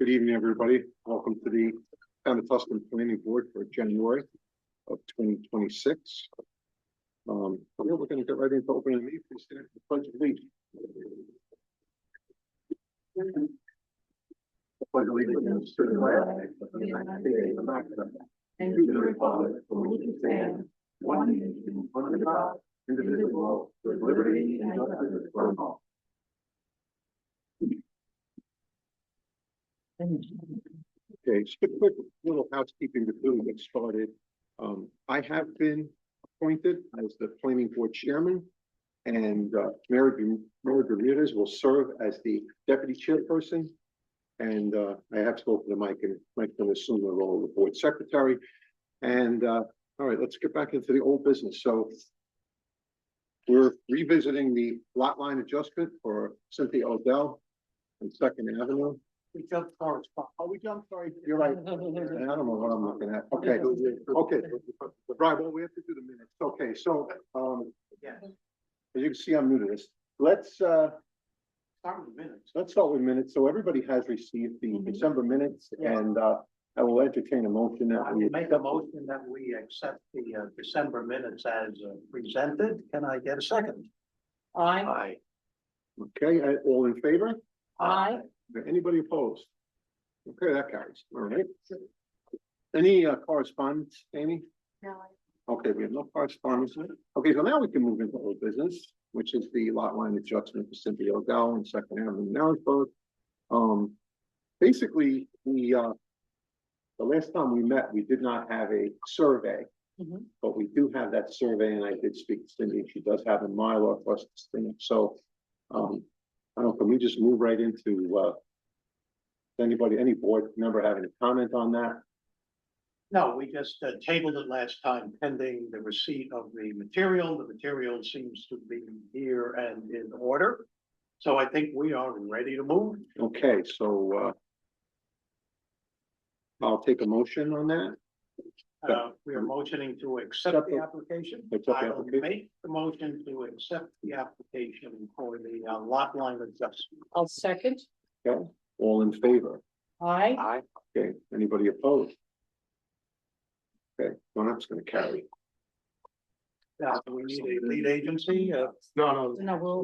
Good evening, everybody. Welcome to the Town of Tustin Planning Board for January of 2026. We're going to get right into opening the meeting. Please stand for the pledge of allegiance. The pledge of allegiance to the flag of the United States of America and to the republic for which it stands, one nation, under God, indivisible, with liberty and justice for all. Okay, just a quick little housekeeping before we get started. I have been appointed as the planning board chairman, and Mary Bermudez will serve as the deputy chairperson. And I have spoken to Mike, and Mike's going to assume the role of the board secretary. And all right, let's get back into the old business. So we're revisiting the lot line adjustment for Cynthia Odell on Second Avenue. We jumped forward. Oh, we jumped, sorry, you're right. I don't know what I'm looking at. Okay, okay. Right, well, we have to do the minutes. Okay, so, Yes. as you can see, I'm new to this. Let's Start with the minutes. start with minutes. So everybody has received the December minutes, and, I will entertain a motion that I we will make a motion that we accept the December minutes as presented. Can I get a second? Aye. Aye. Okay, all in favor? Aye. Anybody opposed? Okay, that carries. All right. Any correspondence, Amy? No. Okay, we have no correspondence. Okay, so now we can move into old business, which is the lot line adjustment for Cynthia Odell and Second Avenue in Narrowsburg. Basically, the last time we met, we did not have a survey, but we do have that survey, and I did speak to Cindy. She does have a Mylar for us to stamp. So, I don't know, can we just move right into, anybody, any board member have any comment on that? No, we just tabled it last time pending the receipt of the material. The material seems to be here and in order. So I think we are ready to move. Okay, so, I'll take a motion on that. We are motioning to accept the application. Accept the I will application. make the motion to accept the application for the lot line adjustment. I'll second. Okay, all in favor? Aye. Aye. Okay, anybody opposed? Okay, well, that's gonna carry. Now, do we need a lead agency? No, No, we'll.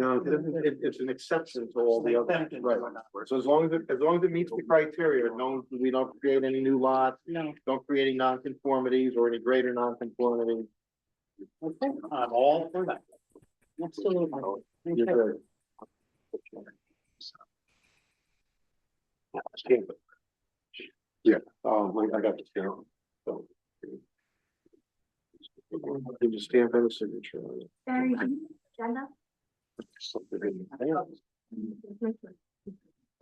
it's an exception to all the other, Exception. right, so as long as it meets the criteria, we don't create any new lots, No. don't create any nonconformities or any greater nonconformity. Okay, I'm all for that. absolutely. You're Okay. good. Yeah, I got the stamp. So, You just stamp every signature. Barry, agenda?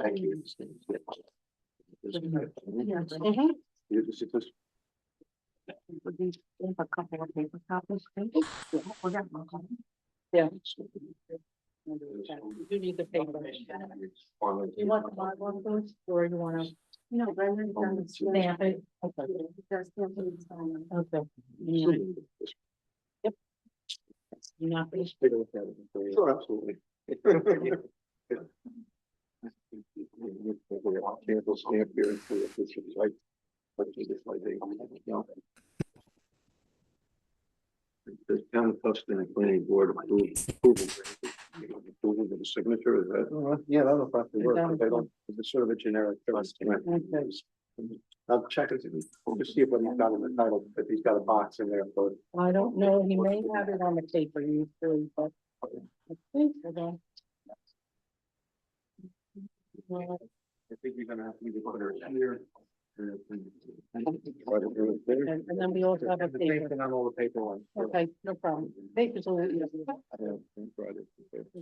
Thank you. Mhm. you just hit this. Would you have a couple of paper copies, please? Yeah, we got one copy. Yeah. You do need the paper. Do you want to buy one of those, or you want to? No, Brendan's done the Stamp it? Okay. There's nothing to sign. Okay. Yeah. Yep. You're not gonna- Sure, absolutely. Cancel stamp here and see if this is like, the town of Tustin planning board approval of the signature, is that? Yeah, that'll probably work, but they don't, it's sort of a generic. I'll check it, we'll just see if he's got in the title, if he's got a box in there for. I don't know, he may have it on the paper usually, but I think so. I think you're gonna have to either put her here. And then we also have a The same paper. thing on all the paper ones. Okay, no problem. Papers are, you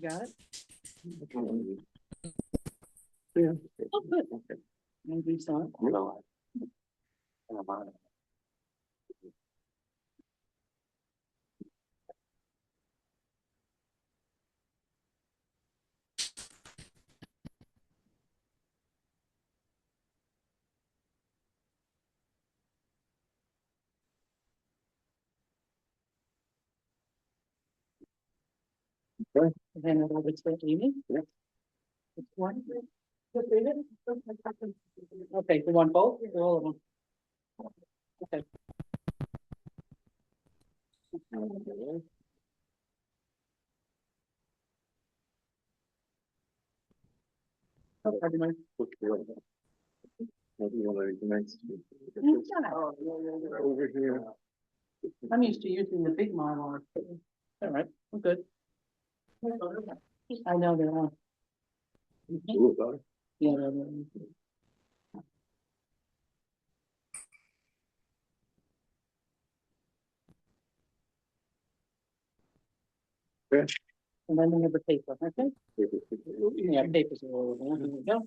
got it? Yeah. Oh, good. Maybe so. Then over to Amy. Yeah. It's one. Okay, you want both or all of them? Okay. Oh, pardon me. Over here. I'm used to using the big Mylar. All right, I'm good. I know they are. Ooh, sorry. Yeah, they're. Okay. And then we have the paper, okay? Yeah, papers are all over. Here we go.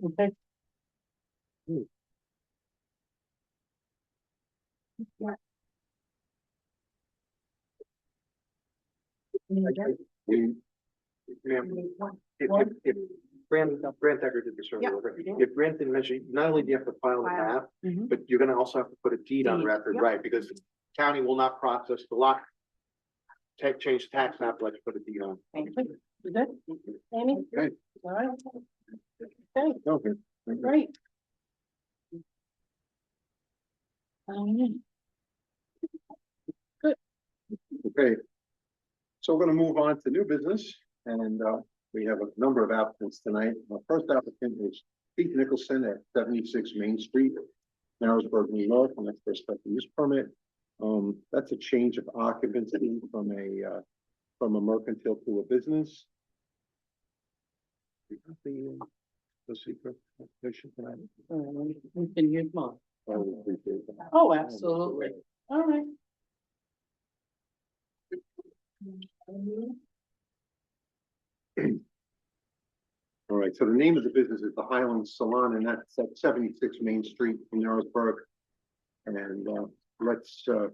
Okay. We- Ma'am, if Grant Decker did the survey, Yeah, over, we did. if Grant didn't mention, not only do you have to file the File. map, Mhm. but you're gonna also have to put a deed on Deed, record, yep. right? Because the county will not process the lot. Change the tax map, let's put a deed on. You good? Amy? Okay. All right. Okay, Okay. great. Okay. So we're gonna move on to new business, and we have a number of applicants tonight. Our first applicant is Pete Nicholson at 76 Main Street, Narrowsburg, New York, and that's for a special use permit. That's a change of occupancy from a mercantile to a business. We got the secret application tonight. We can use mine. I would appreciate that. Oh, absolutely. All right. All right, so the name of the business is the Highland Salon, and that's at 76 Main Street in Narrowsburg. And let's you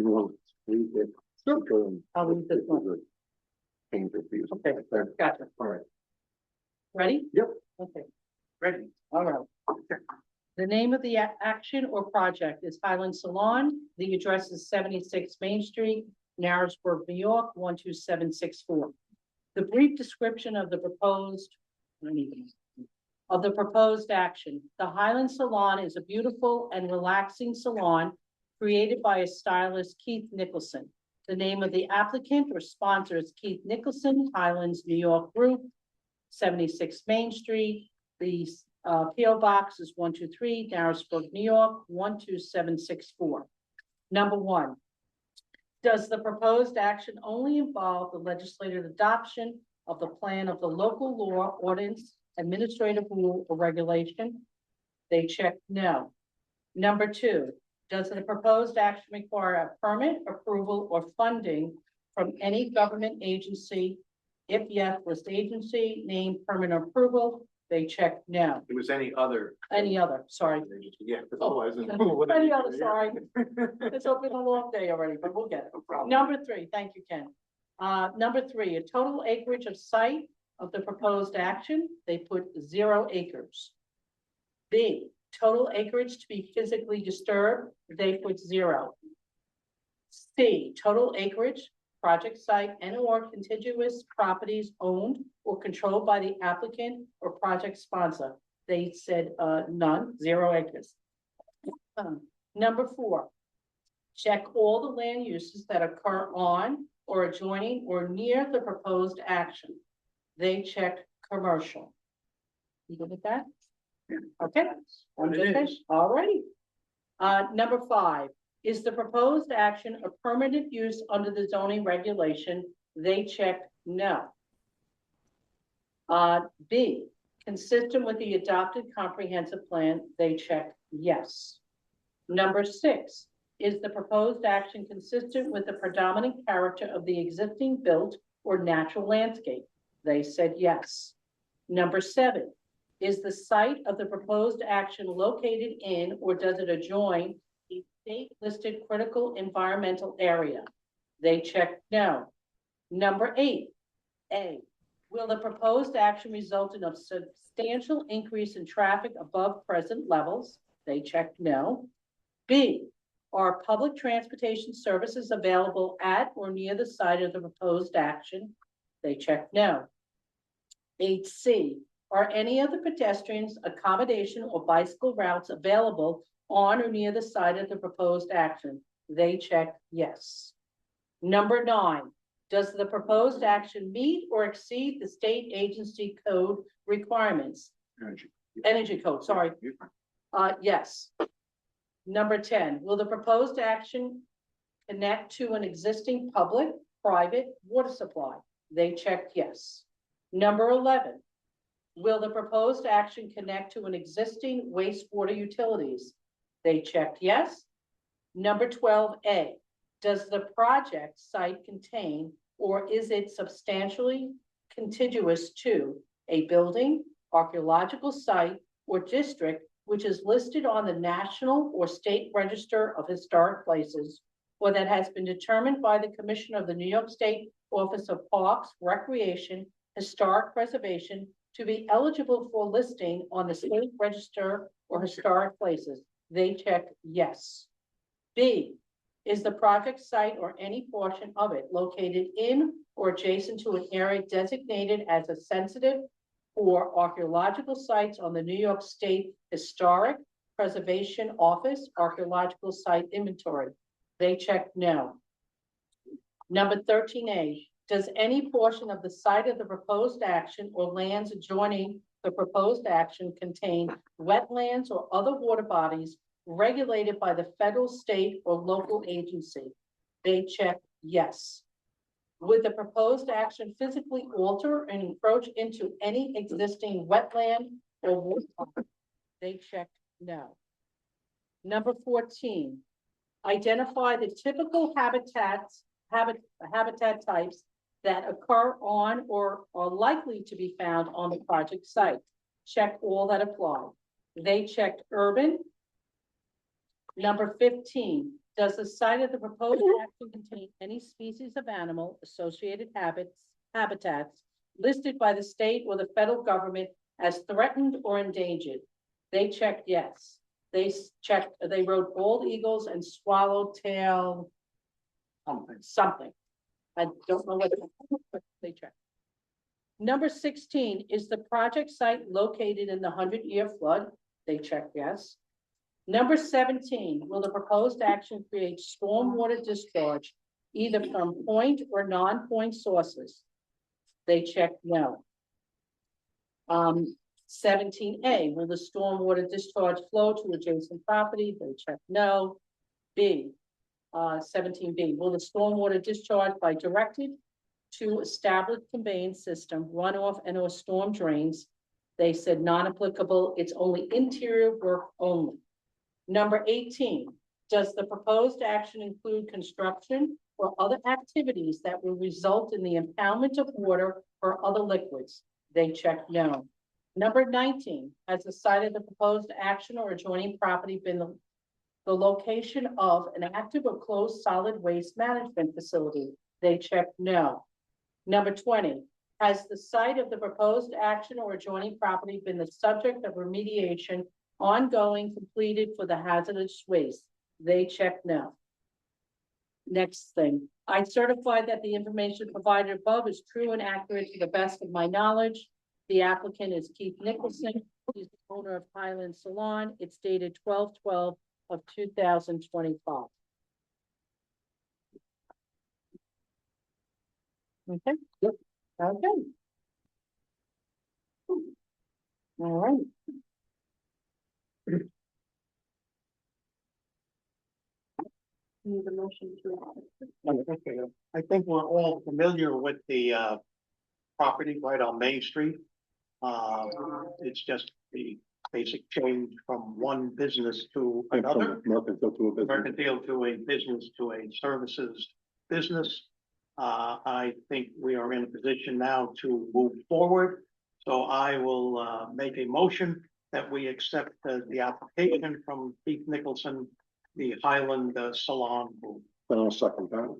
want to leave it. Go and- I'll leave this one. Change it, please. Okay, gotcha. All right. Ready? Yep. Okay. Ready. All right. The name of the action or project is Highland Salon. The address is 76 Main Street, Narrowsburg, New York, 12764. The brief description of the proposed action. The Highland Salon is a beautiful and relaxing salon created by a stylist, Keith Nicholson. The name of the applicant or sponsor is Keith Nicholson, Highlands, New York Group, 76 Main Street. The PO Box is 123, Narrowsburg, New York, 12764. Number one, does the proposed action only involve the legislative adoption of the plan of the local law, ordinance, administrative rule, or regulation? They check no. Number two, does the proposed action require a permit, approval, or funding from any government agency? If yes, list agency, name, permit, or approval. They check no. It was any other. Any other, sorry. Yeah, because otherwise. Any other, sorry. It's been a long day already, but we'll get it. No problem. Number three, thank you, Ken. Number three, a total acreage of site of the proposed action, they put 0 acres. B, total acreage to be physically disturbed, they put 0. C, total acreage, project site and or contiguous properties owned or controlled by the applicant or project sponsor. They said, none, 0 acres. Number 4, check all the land uses that occur on or adjoining or near the proposed action. They check commercial. You good with that? Okay. What it is. All righty. Number 5, Is the proposed action a permanent use under the zoning regulation? They checked no. B, consistent with the adopted comprehensive plan? They checked yes. Number 6, is the proposed action consistent with the predominant character of the existing built or natural landscape? They said yes. Number 7, is the site of the proposed action located in or does it adjoin a state-listed critical environmental area? They checked no. Number 8, A, will the proposed action result in a substantial increase in traffic above present levels? They checked no. B, are public transportation services available at or near the site of the proposed action? They checked no. 8C, are any of the pedestrians, accommodation, or bicycle routes available on or near the site of the proposed action? They checked yes. Number 9, does the proposed action meet or exceed the state agency code requirements? Energy code, sorry. Yes. Number 10, will the proposed action connect to an existing public, private water supply? They checked yes. Number 11, will the proposed action connect to an existing wastewater utilities? They checked yes. Number 12A, does the project site contain or is it substantially contiguous to a building, archaeological site, or district which is listed on the National or State Register of Historic Places, or that has been determined by the Commission of the New York State Office of Parks, Recreation, Historic Preservation to be eligible for listing on the State Register or Historic Places? They checked yes. B, is the project site or any portion of it located in or adjacent to an area designated as a sensitive or archaeological sites on the New York State Historic Preservation Office Archaeological Site Inventory? They checked no. Number 13A, does any portion of the site of the proposed action or lands adjoining the proposed action contain wetlands or other water bodies regulated by the federal, state, or local agency? They checked yes. Would the proposed action physically alter and encroach into any existing wetland or water body? They checked no. Number 14, identify the typical habitat types that occur on or are likely to be found on the project site. Check all that apply. They checked urban. Number 15, does the site of the proposed action contain any species of animal associated habitats listed by the state or the federal government as threatened or endangered? They checked yes. They wrote bald eagles and swallowtail something. I don't know what, but they checked. Number 16, is the project site located in the 100-year flood? They checked yes. Number 17, will the proposed action create stormwater discharge either from point or non-point sources? They checked no. 17A, will the stormwater discharge flow to adjacent property? They checked no. B, 17B, will the stormwater discharge be directed to established conveyance system, runoff and or storm drains? They said non-applicable, it's only interior work only. Number 18, does the proposed action include construction or other activities that will result in the impoundment of water or other liquids? They checked no. Number 19, has the site of the proposed action or adjoining property been the location of an active or closed solid waste management facility? They checked no. Number 20, has the site of the proposed action or adjoining property been the subject of remediation ongoing completed for the hazardous waste? They checked no. Next thing, I certify that the information provided above is true and accurate to the best of my knowledge. The applicant is Keith Nicholson. He's the owner of Highland Salon. It's dated 12/12 of 2025. Okay. Yep. Okay. All right. Need a motion to. Okay, I think we're all familiar with the property right on Main Street. It's just the basic change from one business to another, Mercantile to a business. mercantile to a business to a services business. I think we are in a position now to move forward. So I will make a motion that we accept the application from Keith Nicholson, the Highland Salon Group. Then I'll second that.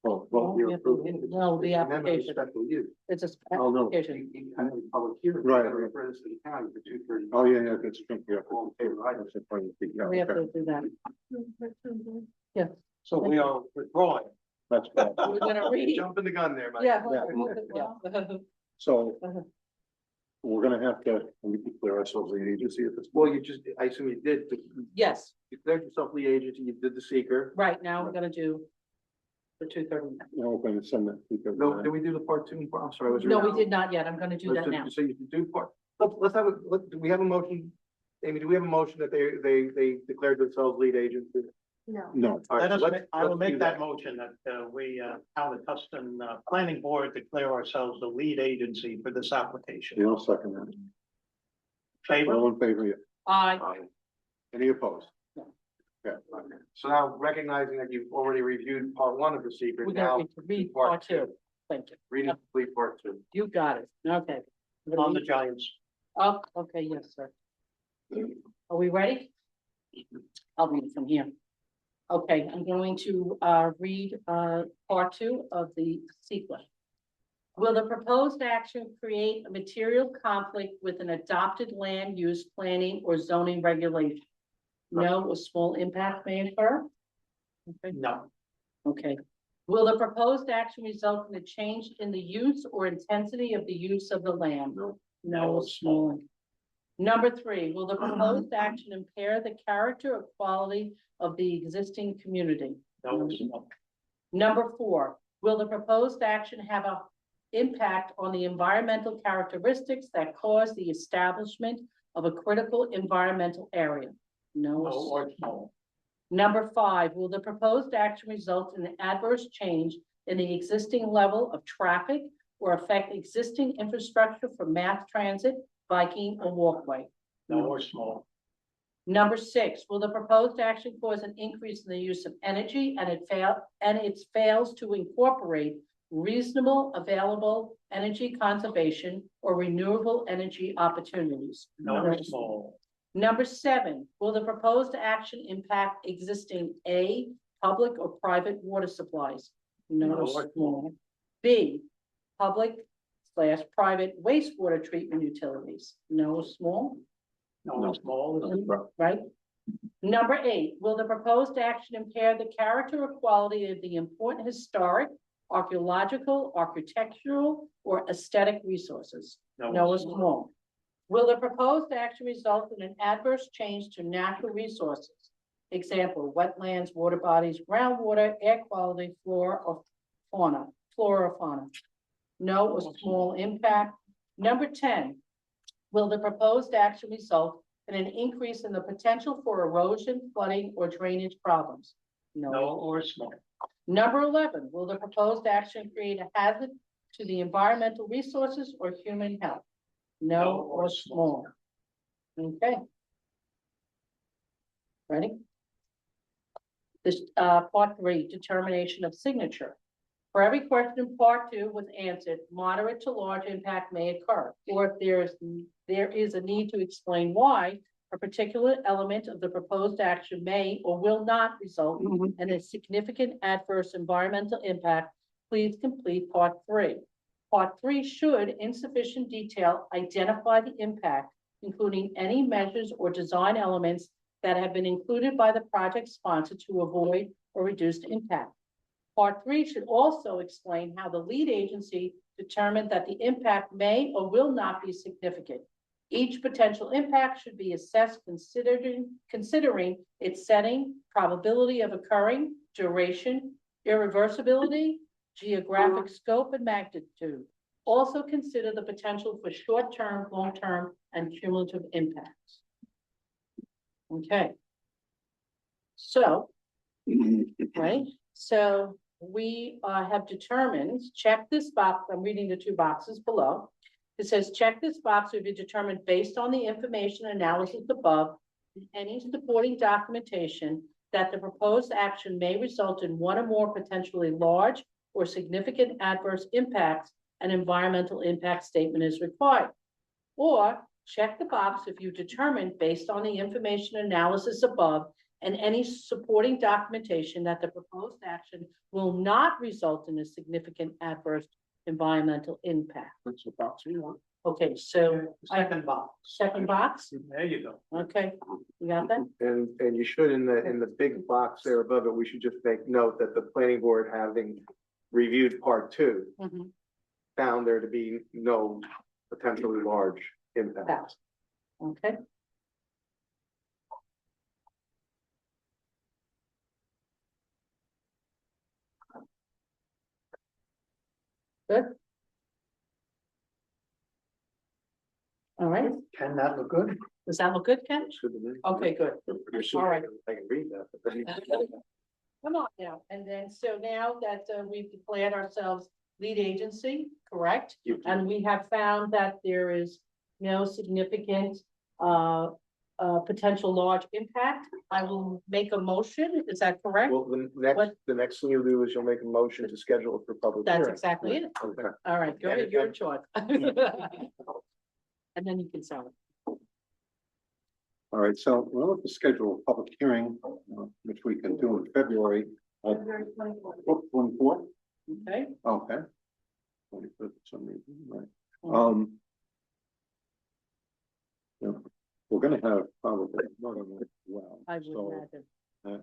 Well, you're approving. No, the It's an amendment of application. Special use. It's a Oh, no. application. You have a public hearing. Right, You gotta right. refer this to the county for 2:30. Oh, yeah, that's true, yeah. All in favor, aye. That's the point. Yeah, We have okay. to do that. So we are withdrawing. That's bad. We're gonna read. Jumping the gun there, Mike. Yeah. Yeah. So Uh-huh. we're gonna have to, we declare ourselves the agency at this point. Well, you just, I assume you did, Yes, declared yourself lead agency, you did the seeker. right, now we're gonna do the 2:30. Now we're gonna send that. because, No, did we do the part two? I'm sorry, was there? No, we did not yet. I'm gonna do that now. So you do part, let's have do we have a motion? Amy, do we have a motion that they declared themselves lead agency? No. No, All right, Let us, so let's- I will let's do make that motion that we, Town of Tustin Planning Board declare ourselves the lead agency for this application. you don't second that. Favor? All in favor, yeah. Aye. Any opposed? Okay. So now recognizing that you've already reviewed part one of the secret, We're now gonna read part two. Thank you. reading complete part two. You got it. Okay. On the Giants. Oh, okay, yes, sir. Are we ready? I'll read it from here. Okay, I'm going to read part two of the sequence. Will the proposed action create a material conflict with an adopted land use planning or zoning regulation? No, a small impact may occur? Okay. No, Okay. Will the proposed action result in a change in the use or intensity of the use of the land? No. No, small. Number three, will the proposed action impair the character or quality of the existing community? no, no. Number four, will the proposed action have a impact on the environmental characteristics that cause the establishment of a critical environmental area? No No. or small. Number five, will the proposed action result in an adverse change in the existing level of traffic or affect existing infrastructure for mass transit, biking, or walkway? No or small. Number six, will the proposed action cause an increase in the use of energy and it fails to incorporate reasonable available energy conservation or renewable energy opportunities? No or small. Number seven, will the proposed action impact existing A, public or private water supplies? No, No or or small. B, public/private wastewater treatment utilities? No, or small, No or small. right? Number eight, will the proposed action impair the character or quality of the important historic, archaeological, architectural, or aesthetic resources? No, or small. Will the proposed action result in an adverse change to natural resources? Example, wetlands, water bodies, groundwater, air quality, flora or fauna? No or small impact. Number 10, will the proposed action result in an increase in the potential for erosion, flooding, or drainage problems? No or small. Number 11, will the proposed action create a hazard to the environmental resources or human health? No or small. Okay. Ready? This, part three, determination of signature. For every question in part two was answered, moderate to large impact may occur, or if there is a need to explain why a particular element of the proposed action may or will not result in a significant adverse environmental impact, please complete part three. Part three should, in sufficient detail, identify the impact, including any measures or design elements that have been included by the project sponsor to avoid or reduce impact. Part three should also explain how the lead agency determined that the impact may or will not be significant. Each potential impact should be assessed considering its setting, probability of occurring, duration, irreversibility, geographic scope, and magnitude. Also consider the potential for short-term, long-term, and cumulative impacts. Okay. So Right? So we have determined, check this box, I'm reading the two boxes below. It says, check this box will be determined based on the information analysis above, and any supporting documentation that the proposed action may result in one or more potentially large or significant adverse impacts, an environmental impact statement is required. Or check the box if you determine based on the information analysis above and any supporting documentation that the proposed action will not result in a significant adverse environmental impact. That's the box we want. Okay, so Second box. second box, There you go. okay, you got that? And you should, in the big box there above it, we should just make note that the planning board, having reviewed part two, Mhm. found there to be no potentially large impact. Okay. Good. All right, Can that look good? does that look good, Ken? Should have been. Okay, good. You're sure All right. I can read that, but then. Come on now, and then, so now that we've declared ourselves lead agency, correct? And we have found that there is no significant potential large impact. I will make a motion, is that correct? Well, the next thing you'll do is you'll make a motion to schedule it for public That's hearing. exactly it. Okay. All right, go ahead, your choice. And then you can sell it. All right, so we'll have to schedule a public hearing, which we can do in February. February 24th. 24th? Okay, Okay. 25th, for some reason, right. Mm-hmm. Yeah, we're gonna have probably, not on that as well. I would So, imagine.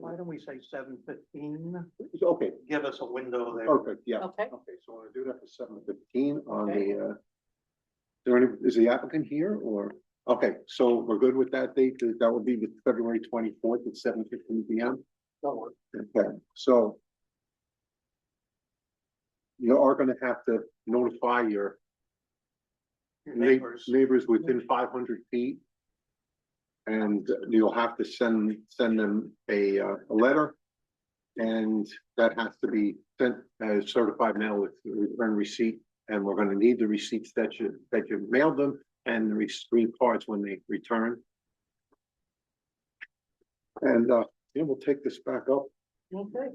Why don't we say 7:15? Okay, Give us a window there. perfect, yeah. Okay, Okay, so I want to do that for 7:15 on Okay. is the applicant here or? Okay, so we're good with that date. That will be the February 24th at 7:15 p.m. Okay, so you are gonna have to notify your Your neighbors. neighbors within 500 feet. And you'll have to send them a letter. And that has to be sent as certified mail with the return receipt. And we're gonna need the receipts that you mailed them and the screen cards when they return. And yeah, we'll take this back up. okay.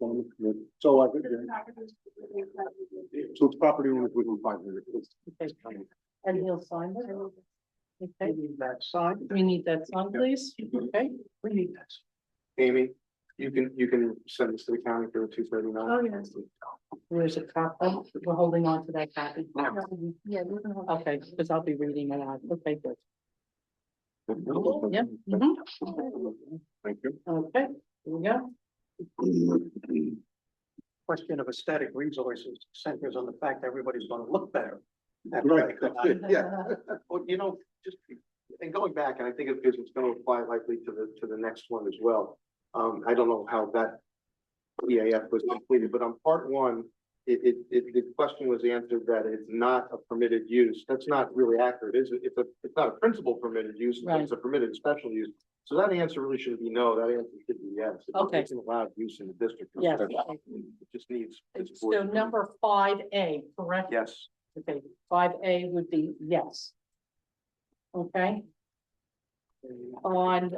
So so it's property owners within 500. Okay. And he'll sign it. We Okay, need that sign. we need that sign, please. Okay. We need that. Amy, you can send this to the county for 239. Oh, yes. Where's a copy? We're holding on to that copy. Yeah, we can hold. Okay, because I'll be reading it out. Okay, good. Yep. Thank you. Okay, here we go. Question of aesthetic resources centers on the fact that everybody's gonna look better. Right, that's it, yeah. Well, just, and going back, and I think it's gonna apply likely to the next one as well. I don't know how that EAF was completed, but on part one, the question was answered that it's not a permitted use. That's not really accurate, is it? It's not a principal permitted use, but it's a permitted special use. So that answer really shouldn't be no, that answer should be yes. Okay. It's an allowed use in the district. Yes. It just needs. So number 5A, correct? Yes. Okay, 5A would be yes. Okay, on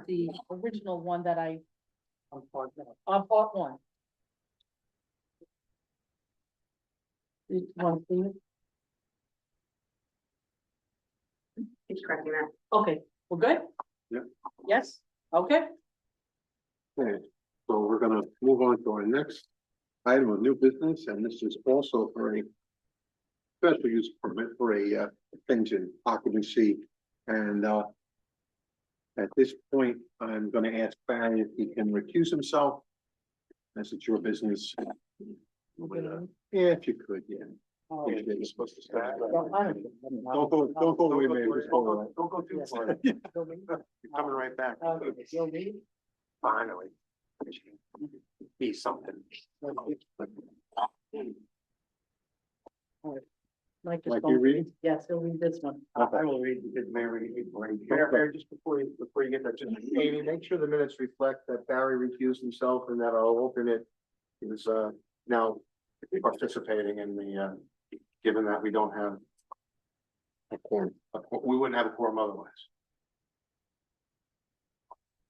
the original one that on part one. One, please. He's correcting that. Okay, we're good? Yep. Yes, okay, Okay, so we're gonna move on to our next item of new business, and this is also for a special use permit for a change in occupancy. And at this point, I'm gonna ask Barry if he can recuse himself, as it's your business. Yeah, if you could, yeah. Oh, Appreciate it. Supposed to start. well, I don't know. Don't go away, man. Just go away. Don't go too Yes. far. You're coming right back. Okay, you'll read? Finally. Be something. Mike is Mike, going you to reading? Yes, he'll read this one. I will read because Mary. Mayor, just before you get that, just Amy, make sure the minutes reflect that Barry recused himself and that our alternate is, now participating in the, given that we don't have A quorum. we wouldn't have a quorum otherwise.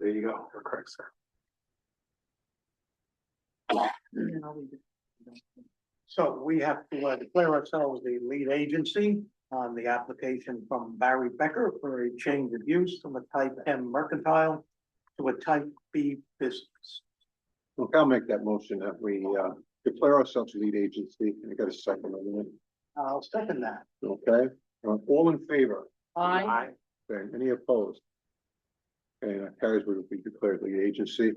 There you go. You're correct, sir. And I'll read it. So we have to declare ourselves the lead agency on the application from Barry Becker for a change of use from a type M mercantile to a type B business. Okay, I'll make that motion that we, declare ourselves lead agency. I got a second on I'll second that. that. Okay, all in favor? I, Okay, any opposed? Okay, that carries, we will be declared lead agency.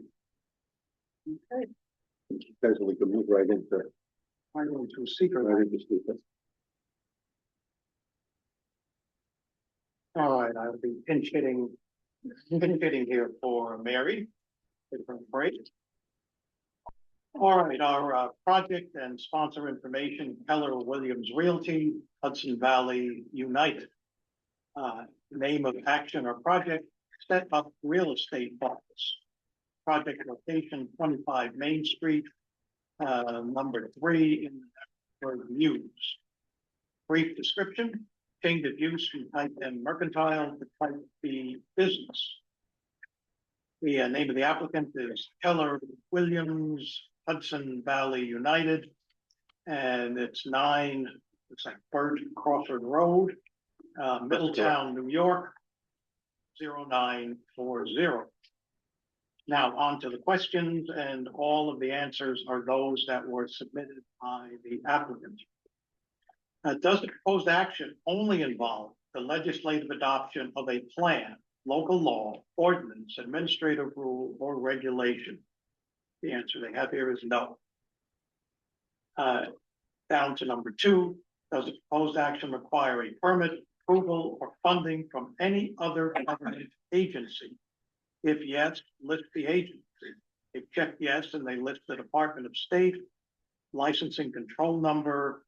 okay, Guys, we can move right into, I'm going to secret. right into speaker. All right, I'll be pinch hitting here for Mary. Different phrase. All right, our project and sponsor information, Keller Williams Realty, Hudson Valley United. Name of action or project, set up real estate office. Project location 25 Main Street, number 3 in the reviews. Brief description, change of use from type M mercantile to type B business. The name of the applicant is Keller Williams Hudson Valley United. And it's 9, looks like Bird Crawford Road, Middletown, New York, 0940. Now on to the questions, and all of the answers are those that were submitted by the applicant. Does the proposed action only involve the legislative adoption of a plan, local law, ordinance, administrative rule, or regulation? The answer they have here is no. Down to number 2, does the proposed action require a permit, approval, or funding from any other government agency? If yes, list the agency. They check yes, and they list the Department of State, licensing control number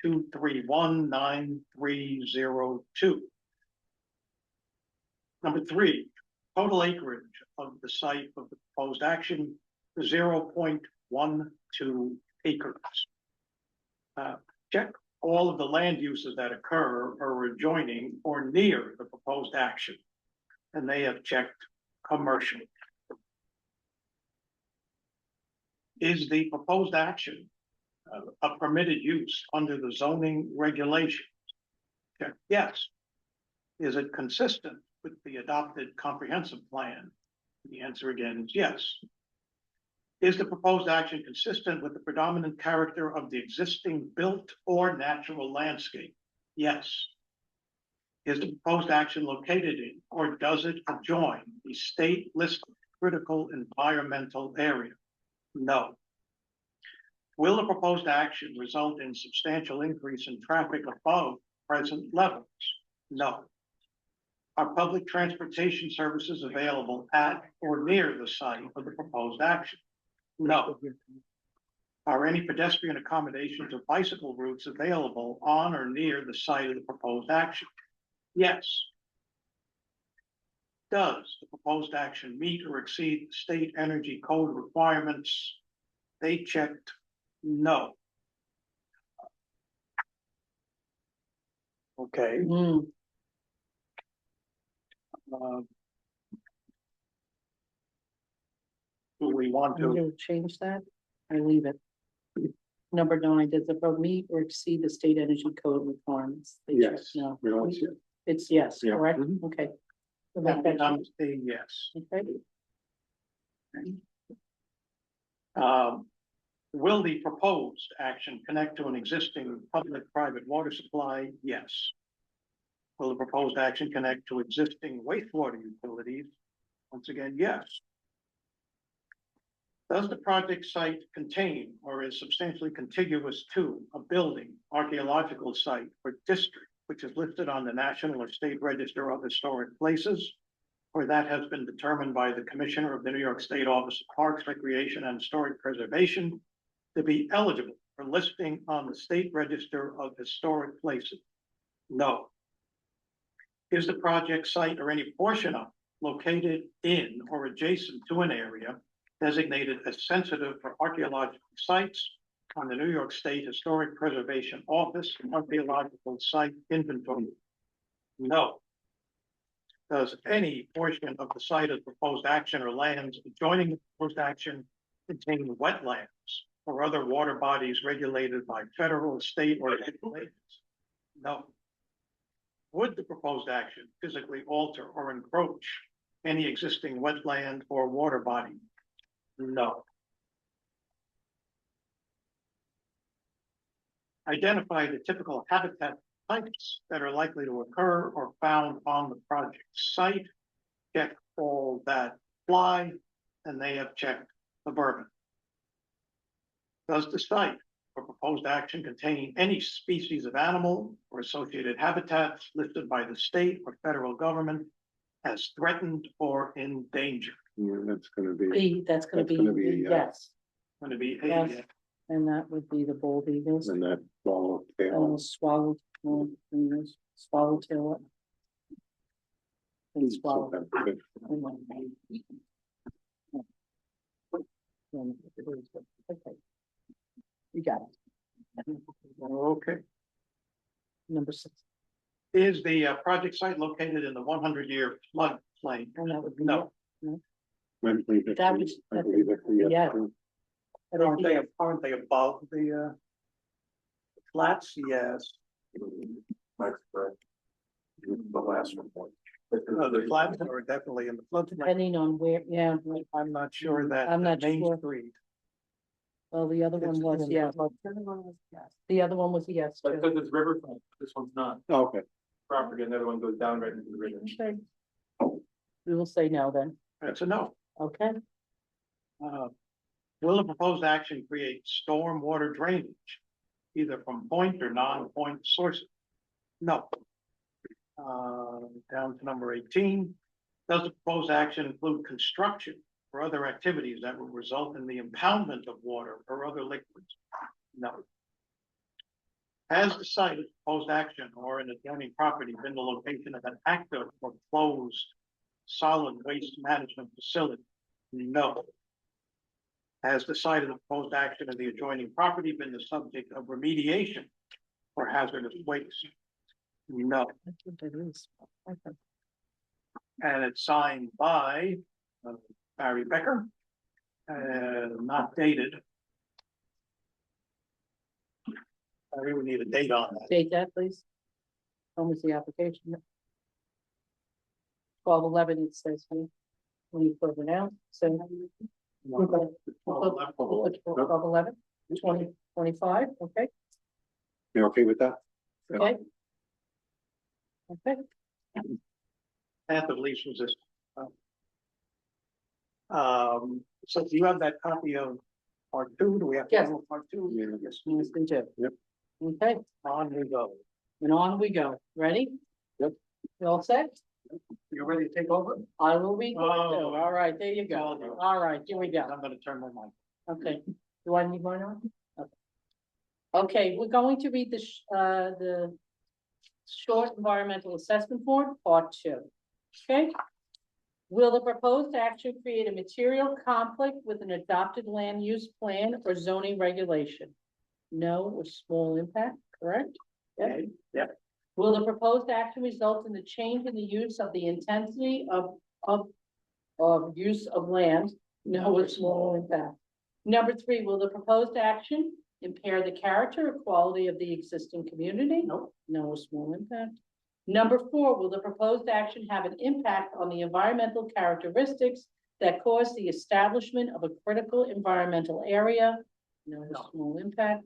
2319302. Number 3, total acreage of the site of the proposed action, 0.12 acres. Check all of the land uses that occur or adjoining or near the proposed action, and they have checked commercial. Is the proposed action a permitted use under the zoning regulations? Check yes. Is it consistent with the adopted comprehensive plan? The answer again is yes. Is the proposed action consistent with the predominant character of the existing built or natural landscape? Yes. Is the proposed action located in, or does it adjoin, the state listed critical environmental area? No. Will the proposed action result in substantial increase in traffic above present levels? No. Are public transportation services available at or near the site of the proposed action? No. Are any pedestrian accommodations or bicycle routes available on or near the site of the proposed action? Yes. Does the proposed action meet or exceed state energy code requirements? They checked no. Okay. Do we want I'm to? gonna change that, I leave it. Number 9, does the vote meet or exceed the state energy code requirements? They check Yes. no. We don't see it. It's yes, Yeah. correct? Mhm. Okay. So That make that becomes a yes. change. Okay. Will the proposed action connect to an existing public-private water supply? Yes. Will the proposed action connect to existing wastewater utilities? Once again, yes. Does the project site contain or is substantially contiguous to a building, archaeological site, or district which is listed on the National or State Register of Historic Places, or that has been determined by the Commissioner of the New York State Office of Parks, Recreation, and Historic Preservation to be eligible for listing on the State Register of Historic Places? No. Is the project site or any portion of located in or adjacent to an area designated as sensitive for archaeological sites on the New York State Historic Preservation Office Archaeological Site Inventory? No. Does any portion of the site of proposed action or lands adjoining the proposed action contain wetlands or other water bodies regulated by federal, state, or local agencies? No. Would the proposed action physically alter or encroach any existing wetland or water body? No. Identify the typical habitat types that are likely to occur or found on the project site. Check all that apply, and they have checked the Bourbon. Does the site or proposed action contain any species of animal or associated habitats listed by the state or federal government as threatened or endangered? Yeah, that's gonna be, That's gonna That's gonna be, be, yes, Going to be Yes. a, and that would be the bald eagles. and that ball tail. And swallowtail. And swallow. Okay. Okay. You got it. okay. Number 6, Is the project site located in the 100-year floodplain? and that would be. No. I believe that's That the- was- I believe that's the, yeah. Aren't they above the flats? Yes. That's correct. The last report. The flats are definitely in the floodplain. Depending on where, yeah, I'm not sure that. I'm not Main sure. Street. well, the other one It's was, in- yes. The other one was yes. But too. because it's riverfront, this one's not Oh, okay. property, and the other one goes down right into the river. Okay. We will say no then, That's a no. okay? Will the proposed action create storm water drainage, either from point or non-point sources? No. Down to number 18. Does the proposed action include construction or other activities that will result in the impoundment of water or other liquids? No. Has the site of proposed action or an adjoining property been the location of an active or closed solid waste management facility? No. Has the site of the proposed action of the adjoining property been the subject of remediation for hazardous waste? No. I think it is. Okay. And it's signed by Barry Becker, not dated. I really need a date on that. Date that, please. When was the application? 12/11, it says here. When you put it out, so. 12/11, 2025, okay, You okay with that? Yeah. okay. Okay, Path of least resistance. So do you have that copy of part 2? Do we have? to Yes. go with Part 2? Yeah. Yes. yes, we do. Yep. Okay, On we go. and on we go, ready? Yep. You all set? You ready to take over? I will be, Oh. all right, there you go, all right, here we go. I'm gonna turn my mic. Okay, do I need mine on? Okay. Okay, we're going to read the short environmental assessment form, part 2. Okay? Will the proposed action create a material conflict with an adopted land use plan or zoning regulation? No or small impact, correct? Yep. Okay, yep. Will the proposed action result in the change in the use of the intensity of use of land? No or small impact. Number 3, will the proposed action impair the character or quality of the existing community? Nope. No or small impact. Number 4, will the proposed action have an impact on the environmental characteristics that cause the establishment of a critical environmental area? No or No. small impact.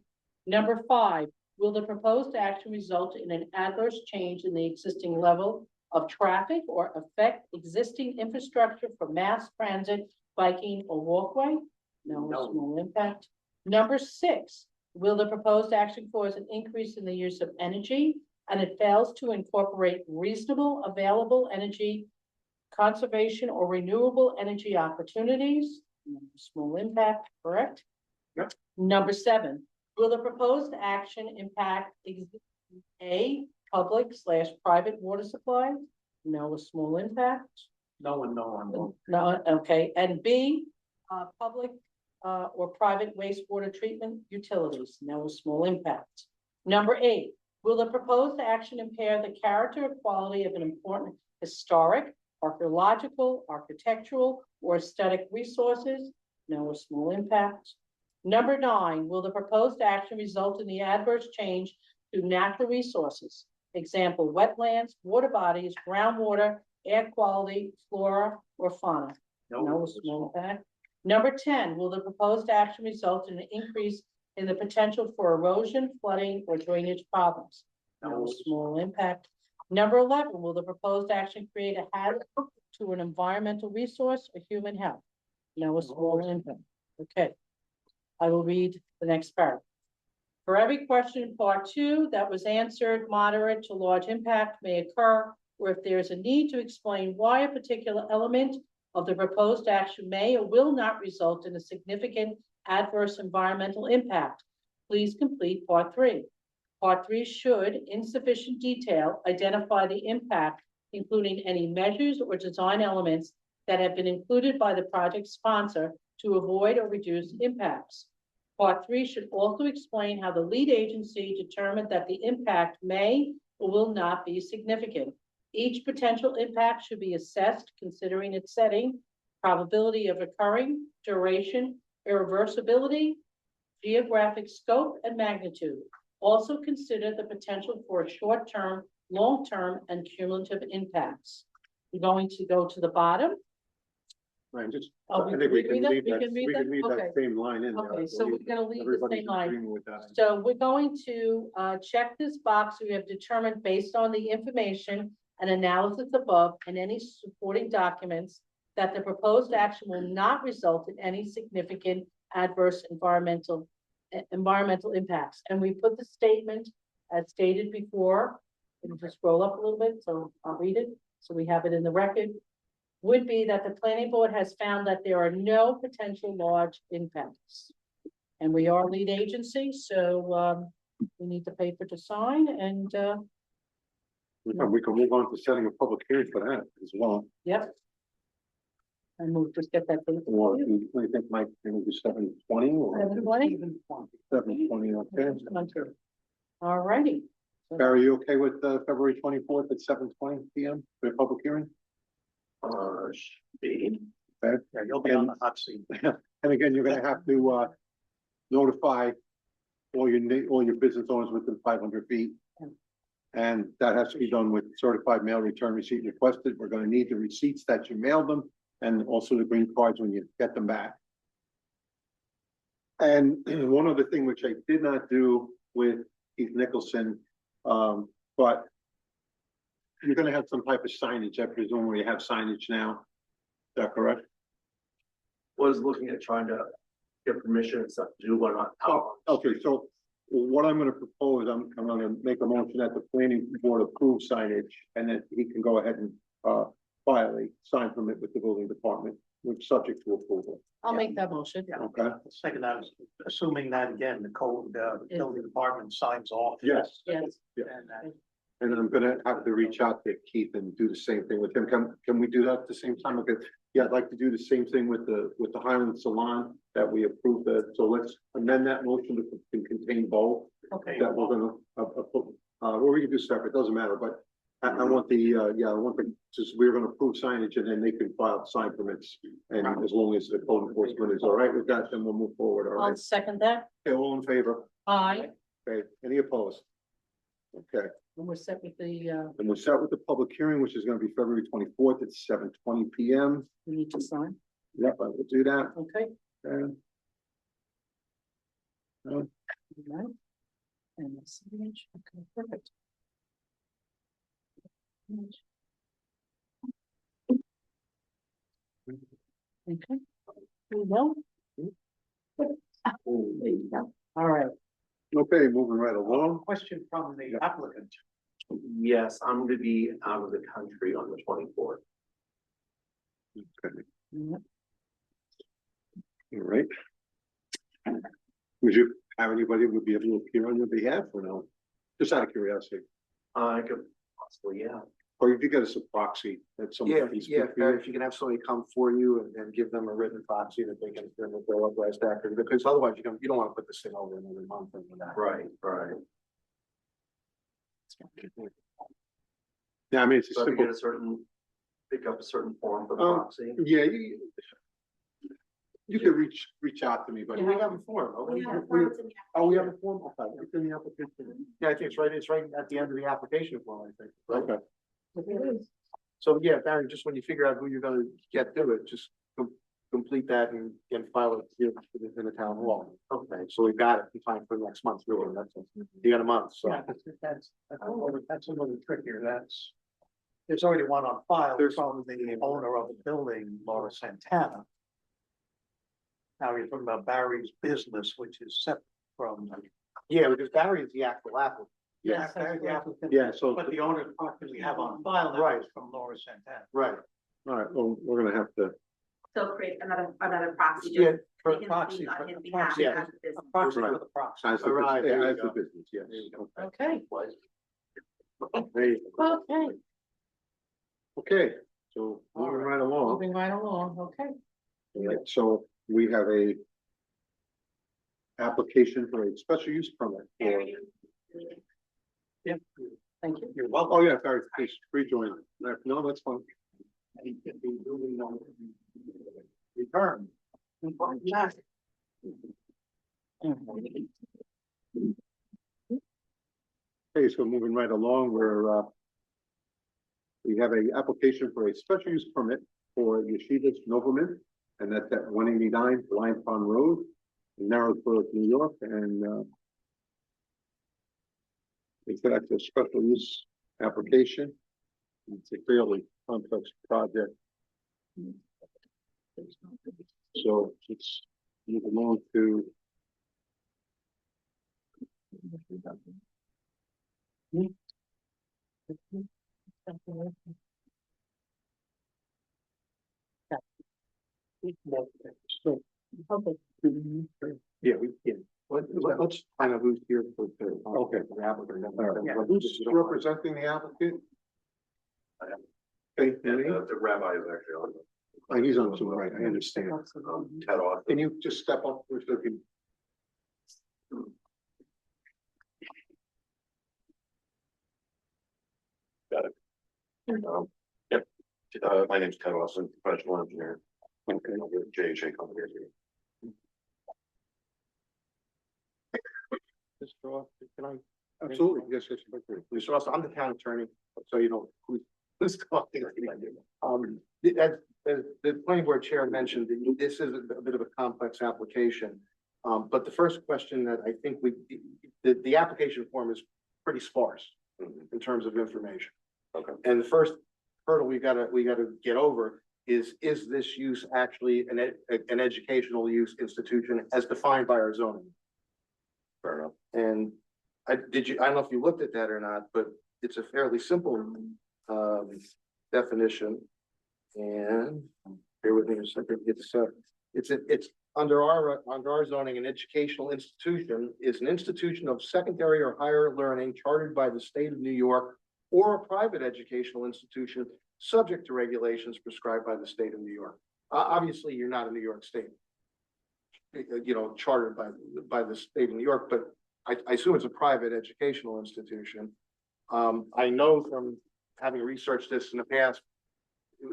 Number 5, will the proposed action result in an adverse change in the existing level of traffic or affect existing infrastructure for mass transit, biking, or walkway? No No. or small impact. Number 6, will the proposed action cause an increase in the use of energy and it fails to incorporate reasonable available energy conservation or renewable energy opportunities? No or small impact, correct? Yep. Number 7, Will the proposed action impact A, public/private water supply? No, a small impact. No one, no one, no. No, okay, and B, public, or private wastewater treatment utilities, no small impact. Number 8, will the proposed action impair the character or quality of an important historic, archaeological, architectural, or aesthetic resources? No small impact. Number 9, will the proposed action result in the adverse change to natural resources? Example, wetlands, water bodies, groundwater, air quality, flora, or fauna? No small impact. Number 10, will the proposed action result in an increase in the potential for erosion, flooding, or drainage problems? No small impact. Number 11, will the proposed action create a hazard to an environmental resource or human health? No small impact. Okay. I will read the next paragraph. For every question in part 2 that was answered, moderate to large impact may occur, or if there is a need to explain why a particular element of the proposed action may or will not result in a significant adverse environmental impact, please complete part 3. Part 3 should, in sufficient detail, identify the impact, including any measures or design elements that have been included by the project sponsor to avoid or reduce impacts. Part 3 should also explain how the lead agency determined that the impact may or will not be significant. Each potential impact should be assessed considering its setting, probability of occurring, duration, irreversibility, geographic scope, and magnitude. Also consider the potential for short-term, long-term, and cumulative impacts. We're going to go to the bottom. Right, just, Oh, I think we can read that? leave We that, can read we that? can leave Okay. that same line in there. I Okay, so we're believe. gonna leave the Everybody's same line. agreeing with that. So we're going to check this box. We have determined based on the information and analysis above and any supporting documents that the proposed action will not result in any significant adverse environmental impacts. And we put the statement as stated before. Can you just scroll up a little bit? So I'll read it. So we have it in the record. Would be that the planning board has found that there are no potential large impacts. And we are lead agency, so we need the paper to sign and We can move on to setting a public hearing for that as well. yep. And we'll just get that paper. Or for you. do you think, Mike, can we do 7:20 or 7:20? 7:20, okay? Come through. All righty. Barry, you okay with February 24th at 7:20 PM for a public hearing? Be. Okay. Yeah, you'll be on the hot seat. And again, you're gonna have to notify all your business owners within 500 feet. And that has to be done with certified mail return receipt requested. We're gonna need the receipts that you mailed them and also the green cards when you get them back. And one other thing which I did not do with Keith Nicholson, but you're gonna have some type of signage. I presume where you have signage now. Is that correct? Was looking at trying to get permission and stuff to do one on. Oh, okay, so what I'm gonna propose, I'm gonna make a motion that the planning board approve signage and that he can go ahead and file a sign permit with the building department, which subject to approval. I'll make that motion. Okay? Second, I was assuming that again, the code, building department signs off. Yes. Yes. And, And I'm gonna have to reach out to Keith and do the same thing with him. Can we do that at the same time? Okay, yeah, I'd like to do the same thing with the Highland Salon that we approved that. So let's amend that motion to contain both. okay. That we're gonna, put, or we can do separate, doesn't matter, but I want just, we're gonna approve signage and then they can file sign permits. And as long as the code enforcement is all right with that, then we'll move forward, all I'll right? second that. Okay, all in favor? Aye. Okay, any opposed? Okay, And we're set with the, and we'll start with the public hearing, which is gonna be February 24th at 7:20 PM. we need to sign. Yep, I will do that. Okay. And All right. And the signage. Okay, perfect. Okay. There you go. There you go. All right. Okay, moving right along. Question from the applicant. Yes, I'm gonna be out of the country on the 24th. Okay, Yep. all right. Would you have anybody who would be able to appear on your behalf or no? Just out of curiosity, I could possibly, yeah. or if you get us a proxy that somebody. Yeah, can speak yeah, for you. if you can have somebody come for you and give them a written proxy that they can, then they'll authorize that, because otherwise you don't wanna put this thing over another month and that. Right, right. Yeah, I mean, it's a So if you simple, get a certain, pick up a certain form for Um, proxy. yeah, you could reach out to me, but. We have a form. Oh, we have a form. Okay, it's in the application. Yeah, I think it's right at the end of the application form, I think. Okay, So, yeah, Barry, just when you figure out who you're gonna get to it, just complete that and file it here in the town hall. Okay, so we've got it in time for next month, really, that's, you got a month, so. Yeah, that's a little trickier, there's already one on file from the owner of the building, Laura Santana. Now you're talking about Barry's business, which is separate from. Yeah, because Barry is the actual applicant. Yeah, Barry, the applicant. yeah, so, But the owner's property we have on file now Right. is from Laura Santana. Right. all right, well, we're gonna have to, So create another proxy. Yeah, just for he can proxy, speak for on his the behalf proxy. as a business. Approximately the proxy. as the, Right, there you as the go. business, yes. Okay, There you go. okay, Okay, so All moving right. right along, moving right along, okay. all right, so we have a application for a special use permit for, Yeah, Thank you. you're welcome. oh, yeah, sorry, please rejoin. No, that's fine. And he can be moving on return. Okay, so moving right along, we have a application for a special use permit for Yeshivas Novomin, and that's at 189 Lion Pond Road in Narrowsburg, New York, and it's a special use application. It's a fairly complex project. So it's move along to. Okay. Yeah, we can. Let's find out who's here for the. Okay. The applicant. Yeah, who's representing the applicant? Okay, And Renee? the rabbi is actually on. Oh, he's on Zoom, right, I understand. Ted Austin. Can you just step up for a second? Yep, my name's Ted Austin, professional engineer. Okay. With JHA company. Mr. Austin, can I? Absolutely, yes, yes, yes. Mr. Russell, I'm the town attorney, so you know who's talking. As the planning board chair mentioned, this is a bit of a complex application. But the first question that I think the application form is pretty sparse in terms of information. Okay. And the first hurdle we gotta get over is this use actually an educational use institution as defined by our zoning? Fair enough. And I don't know if you looked at that or not, but it's a fairly simple definition. And bear with me a second, it's under our zoning, an educational institution is an institution of secondary or higher learning chartered by the state of New York or a private educational institution subject to regulations prescribed by the state of New York. Obviously, you're not in New York State, you know, chartered by the state of New York, but I assume it's a private educational institution. I know from having researched this in the past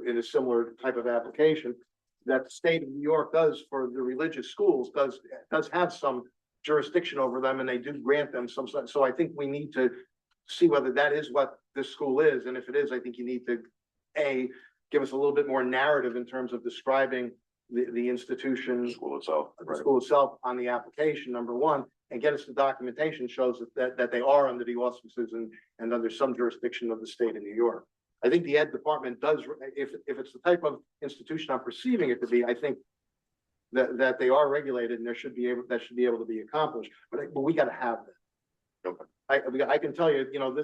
in a similar type of application, that the state of New York does for the religious schools does have some jurisdiction over them, and they do grant them some. So I think we need to see whether that is what this school is, and if it is, I think you need to give us a little bit more narrative in terms of describing the institution, School itself. the Right. school itself on the application, number one, and get us the documentation shows that they are under the auspices and under some jurisdiction of the state of New York. I think the ed department does, if it's the type of institution I'm perceiving it to be, I think that they are regulated and that should be able to be accomplished, but we gotta have that. Okay. I can tell you, you know,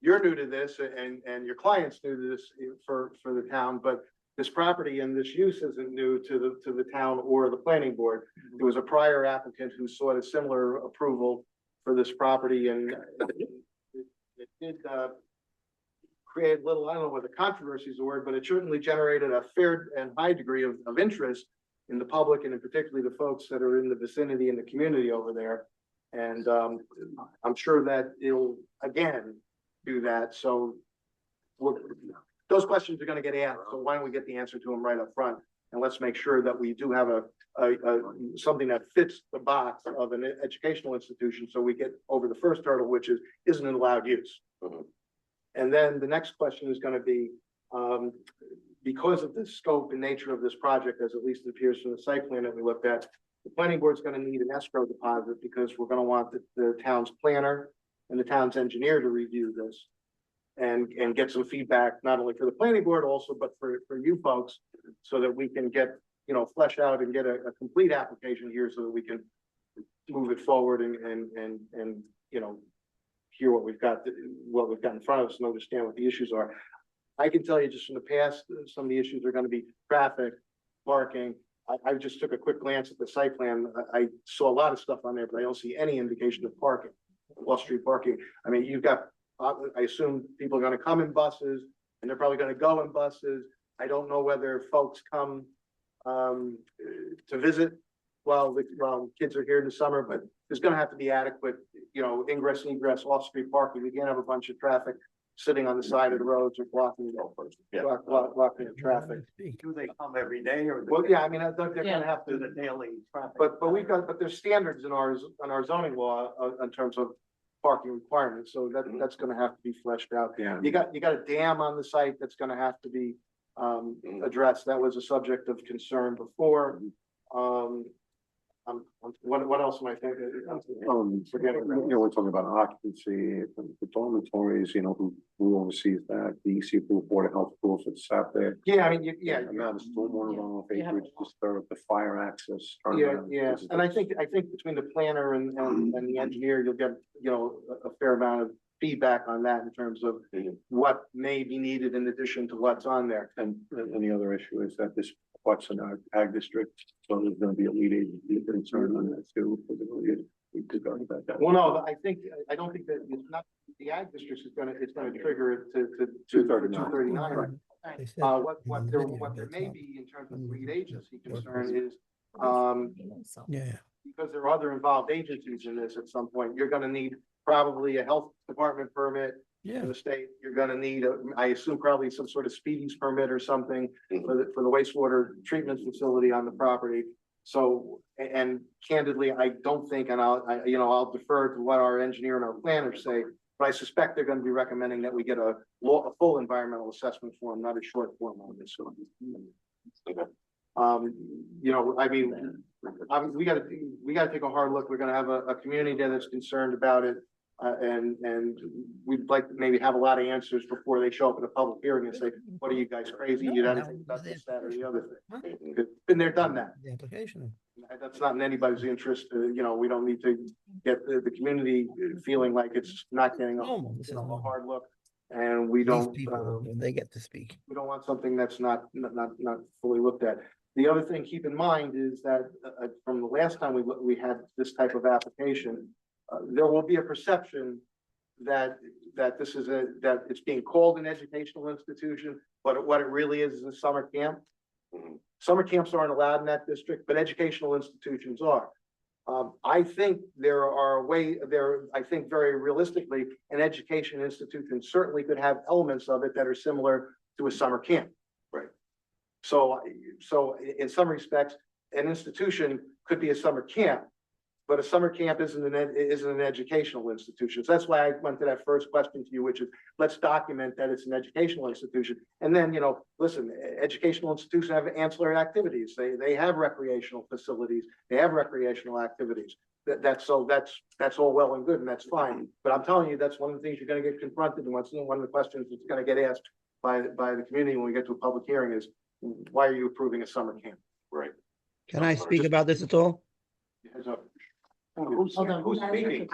you're new to this and your client's new to this for the town, but this property and this use isn't new to the town or the planning board. There was a prior applicant who sought a similar approval for this property and it did, create a little, I don't know whether controversy is the word, but it certainly generated a fair and high degree of interest in the public and in particularly the folks that are in the vicinity and the community over there. And, I'm sure that it'll again do that. So those questions are gonna get asked, so why don't we get the answer to them right up front? And let's make sure that we do have something that fits the box of an educational institution, so we get over the first hurdle, which is, isn't it allowed use? Mhm. And then the next question is gonna be, because of the scope and nature of this project, as at least it appears from the site plan that we looked at, the planning board's gonna need an escrow deposit, because we're gonna want the town's planner and the town's engineer to review this and get some feedback, not only for the planning board also, but for you folks, so that we can get, flesh out and get a complete application here so that we can move it forward and hear what we've got in front of us and understand what the issues are. I can tell you just from the past, some of the issues are gonna be traffic, parking. I just took a quick glance at the site plan. I saw a lot of stuff on there, but I don't see any indication of parking, off-street parking. I mean, you've got, I assume people are gonna come in buses and they're probably gonna go in buses. I don't know whether folks come to visit while kids are here in the summer, but there's gonna have to be adequate, ingress and egress, off-street parking. We can't have a bunch of traffic sitting on the side of the roads or blocking the traffic. Do they come every day or? Well, yeah, I mean, they're gonna have Do to, the daily traffic? but there's standards in our zoning law in terms of parking requirements, so that's gonna have to be fleshed out. Yeah. You got a dam on the site that's gonna have to be addressed. That was a subject of concern before. What else am I thinking? We're talking about occupancy, the dormitories, who oversees that, the EC Board of Health rules that's out there. Yeah, I mean, yeah. Amount of stormwater runoff, You have a acreage, the fire access. Yeah, turnaround. and I think between the planner and the engineer, you'll get, a fair amount of feedback on that in terms of what may be needed in addition to what's on there. And the other issue is that this what's in our ag district, so there's gonna be a lead agency concern on that too. We could go about that. Well, no, I don't think that it's not, the ag district it's gonna trigger it to 239. What there may be in terms of lead agency concern is, Yeah. because there are other involved agencies in this at some point, you're gonna need probably a health department permit in the state. You're gonna need, I assume probably some sort of speedies permit or something for the wastewater treatment facility on the property. So, and candidly, I don't think, and I'll defer to what our engineer and our planners say, but I suspect they're gonna be recommending that we get a full environmental assessment form, not a short form on this one. I mean, we gotta take a hard look. We're gonna have a community that's concerned about it. And we'd like to maybe have a lot of answers before they show up in a public hearing and say, what are you guys crazy? You don't think about this, that, or the other thing. Been there, done that. The application. That's not in anybody's interest. We don't need to get the community feeling like it's not getting a hard look. And we These don't, people, they get to speak. we don't want something that's not fully looked at. The other thing, keep in mind, is that from the last time we had this type of application, there will be a perception that this is that it's being called an educational institution, but what it really is a summer camp. Summer camps aren't allowed in that district, but educational institutions are. I think I think very realistically, an education institution certainly could have elements of it that are similar to a summer camp. Right. So in some respects, an institution could be a summer camp, but a summer camp isn't an educational institution. So that's why I went to that first question to you, which is, let's document that it's an educational institution. And then, listen, educational institutions have ancillary activities. They have recreational facilities. They have recreational activities. That's all well and good, and that's fine. But I'm telling you, that's one of the things you're going to get confronted, and one of the questions that's going to get asked by the community when we get to a public hearing is, why are you approving a summer camp? Right. Can I speak about this at all? Who's speaking?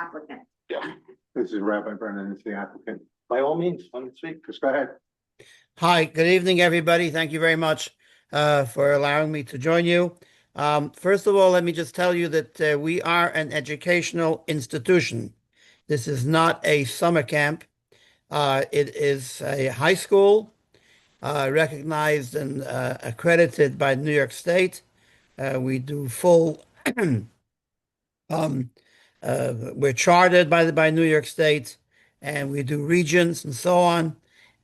Hi, good evening, everybody. Thank you very much for allowing me to join you. First of all, let me just tell you that we are an educational institution. This is not a summer camp. It is a high school recognized and accredited by New York State. We do full, um, we're chartered by New York State, and we do regions and so on.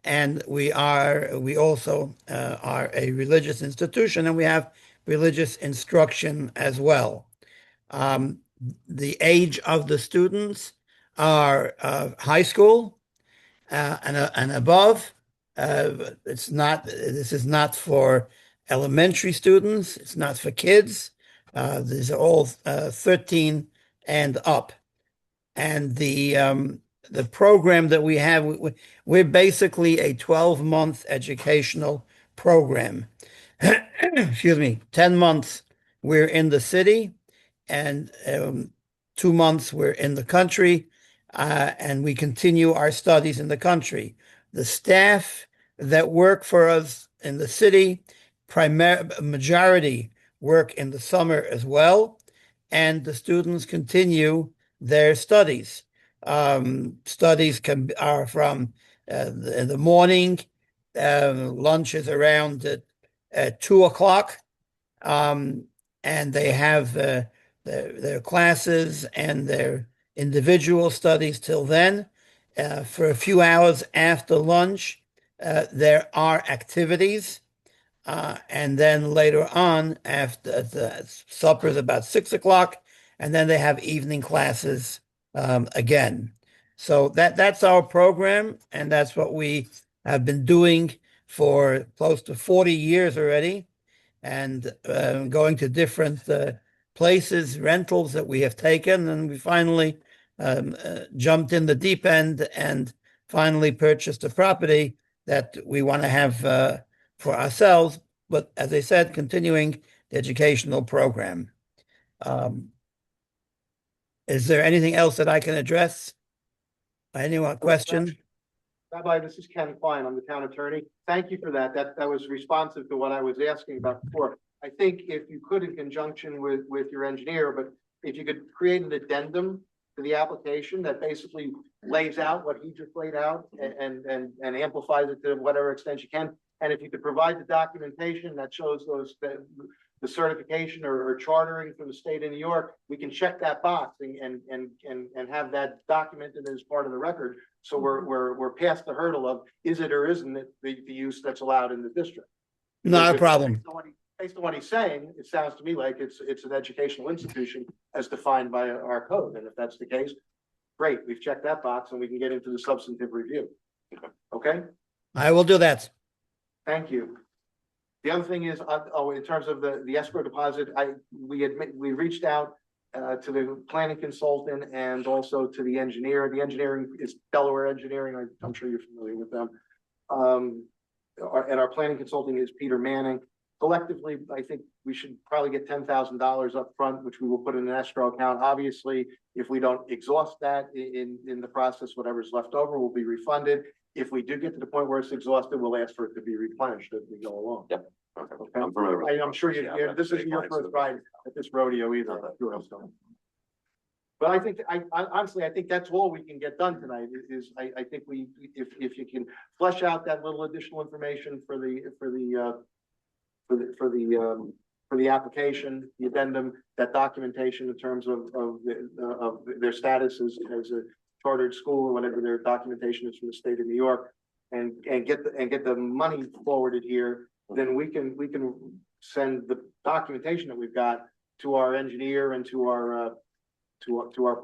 And we also are a religious institution, and we have religious instruction as well. The age of the students are high school and above. This is not for elementary students. It's not for kids. These are all 13 and up. And the program that we have, we're basically a 12-month educational program. Excuse me, 10 months we're in the city, and 2 months we're in the country, and we continue our studies in the country. The staff that work for us in the city, majority work in the summer as well, and the students continue their studies. Studies are from in the morning, lunch is around at 2 o'clock, and they have their classes and their individual studies till then. For a few hours after lunch, there are activities. And then later on, after the supper is about 6 o'clock, and then they have evening classes again. So that's our program, and that's what we have been doing for close to 40 years already, and going to different places, rentals that we have taken, and we finally jumped in the deep end and finally purchased a property that we want to have for ourselves. But as I said, continuing the educational program. Is there anything else that I can address? Anyone question? Rabbi, this is Ken Klein. I'm the town attorney. Thank you for that. That was responsive to what I was asking about before. I think if you could, in conjunction with your engineer, but if you could create an addendum to the application that basically lays out what he just laid out and amplifies it to whatever extent you can. And if you could provide the documentation that shows the certification or chartering from the state of New York, we can check that box and have that documented as part of the record. So we're past the hurdle of is it or isn't it the use that's allowed in the district. Not a problem. Based on what he's saying, it sounds to me like it's an educational institution as defined by our code. And if that's the case, great, we've checked that box and we can get into the substantive review. Okay? I will do that. Thank you. The other thing is, in terms of the escrow deposit, we reached out to the planning consultant and also to the engineer. The engineering is Delaware Engineering. I'm sure you're familiar with them. And our planning consulting is Peter Manning. Collectively, I think we should probably get $10,000 up front, which we will put in an escrow account. Obviously, if we don't exhaust that in the process, whatever's left over will be refunded. If we do get to the point where it's exhausted, we'll ask for it to be replenished as we go along. Yep. Okay. Okay. I'm sure this isn't your first ride at this rodeo either. But I think, honestly, I think that's all we can get done tonight is I think if you can flesh out that little additional information for the application, the addendum, that documentation in terms of their status as a chartered school or whatever their documentation is from the state of New York, and get the money forwarded here, then we can send the documentation that we've got to our engineer and to our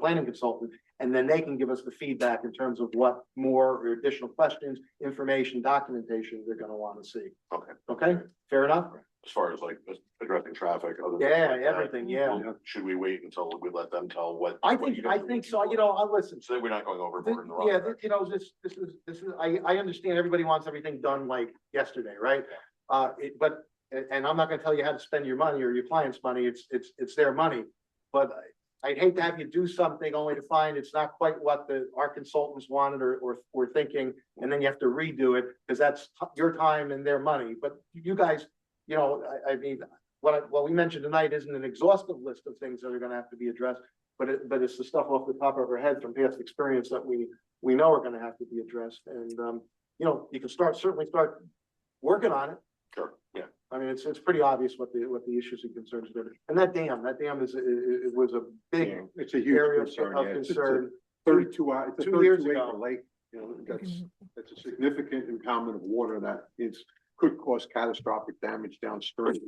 planning consultant, and then they can give us the feedback in terms of what more or additional questions, information, documentation they're going to want to see. Okay. Okay, fair enough. As far as like addressing traffic, other Yeah, things like that, everything. Yeah. should we wait until we let them tell what? I what you think guys so. You know, I'll listen. So that we're not going overboard in the wrong. Yeah, direction. you know, this is, I understand everybody wants everything done like yesterday, right? And I'm not gonna tell you how to spend your money or your client's money, it's their money. But I'd hate to have you do something only to find it's not quite what our consultants wanted or were thinking, and then you have to redo it, because that's your time and their money, but you guys, you know, I mean, what we mentioned tonight isn't an exhaustive list of things that are gonna have to be addressed, but it's the stuff off the top of our head from past experience that we know are gonna have to be addressed, and, you know, you can certainly start working on it. Sure, yeah. I mean, it's pretty obvious what the issues and concerns are. And that dam it was a big It's a huge area concern, of yeah. It's a concern. 32 hour, it's a 2 years 32 acre ago. lake, you know, that's a significant impoundment of water that could cause catastrophic damage downstream,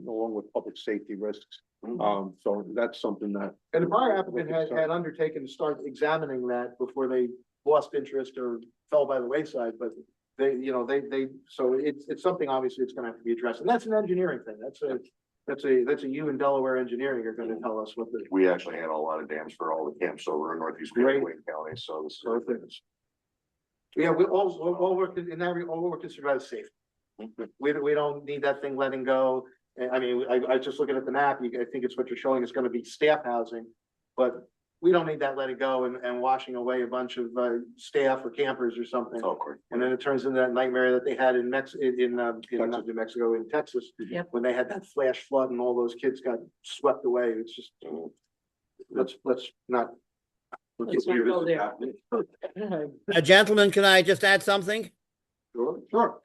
along with public safety risks. So that's something that. And the prior applicant had undertaken to start examining that before they lost interest or fell by the wayside, but so it's something obviously it's gonna have to be addressed, and that's an engineering thing, that's a you in Delaware engineering are gonna tell us what the. We actually handle a lot of dams for all the camps over in Northeast Great. Wayne County, so this Sort of things. Yeah, we all work in that, all we're concerned about is safety. We don't need that thing letting go. I mean, I just looking at the map, I think it's what you're showing is gonna be staff housing, but we don't need that letting go and washing away a bunch of staff or campers or something. it's awkward. And then it turns into that nightmare that they had in not New Mexico, in Texas. Yep. When they had that flash flood and all those kids got swept away. It's just, let's not. Let's not go there. Gentlemen, can I just add something? Sure.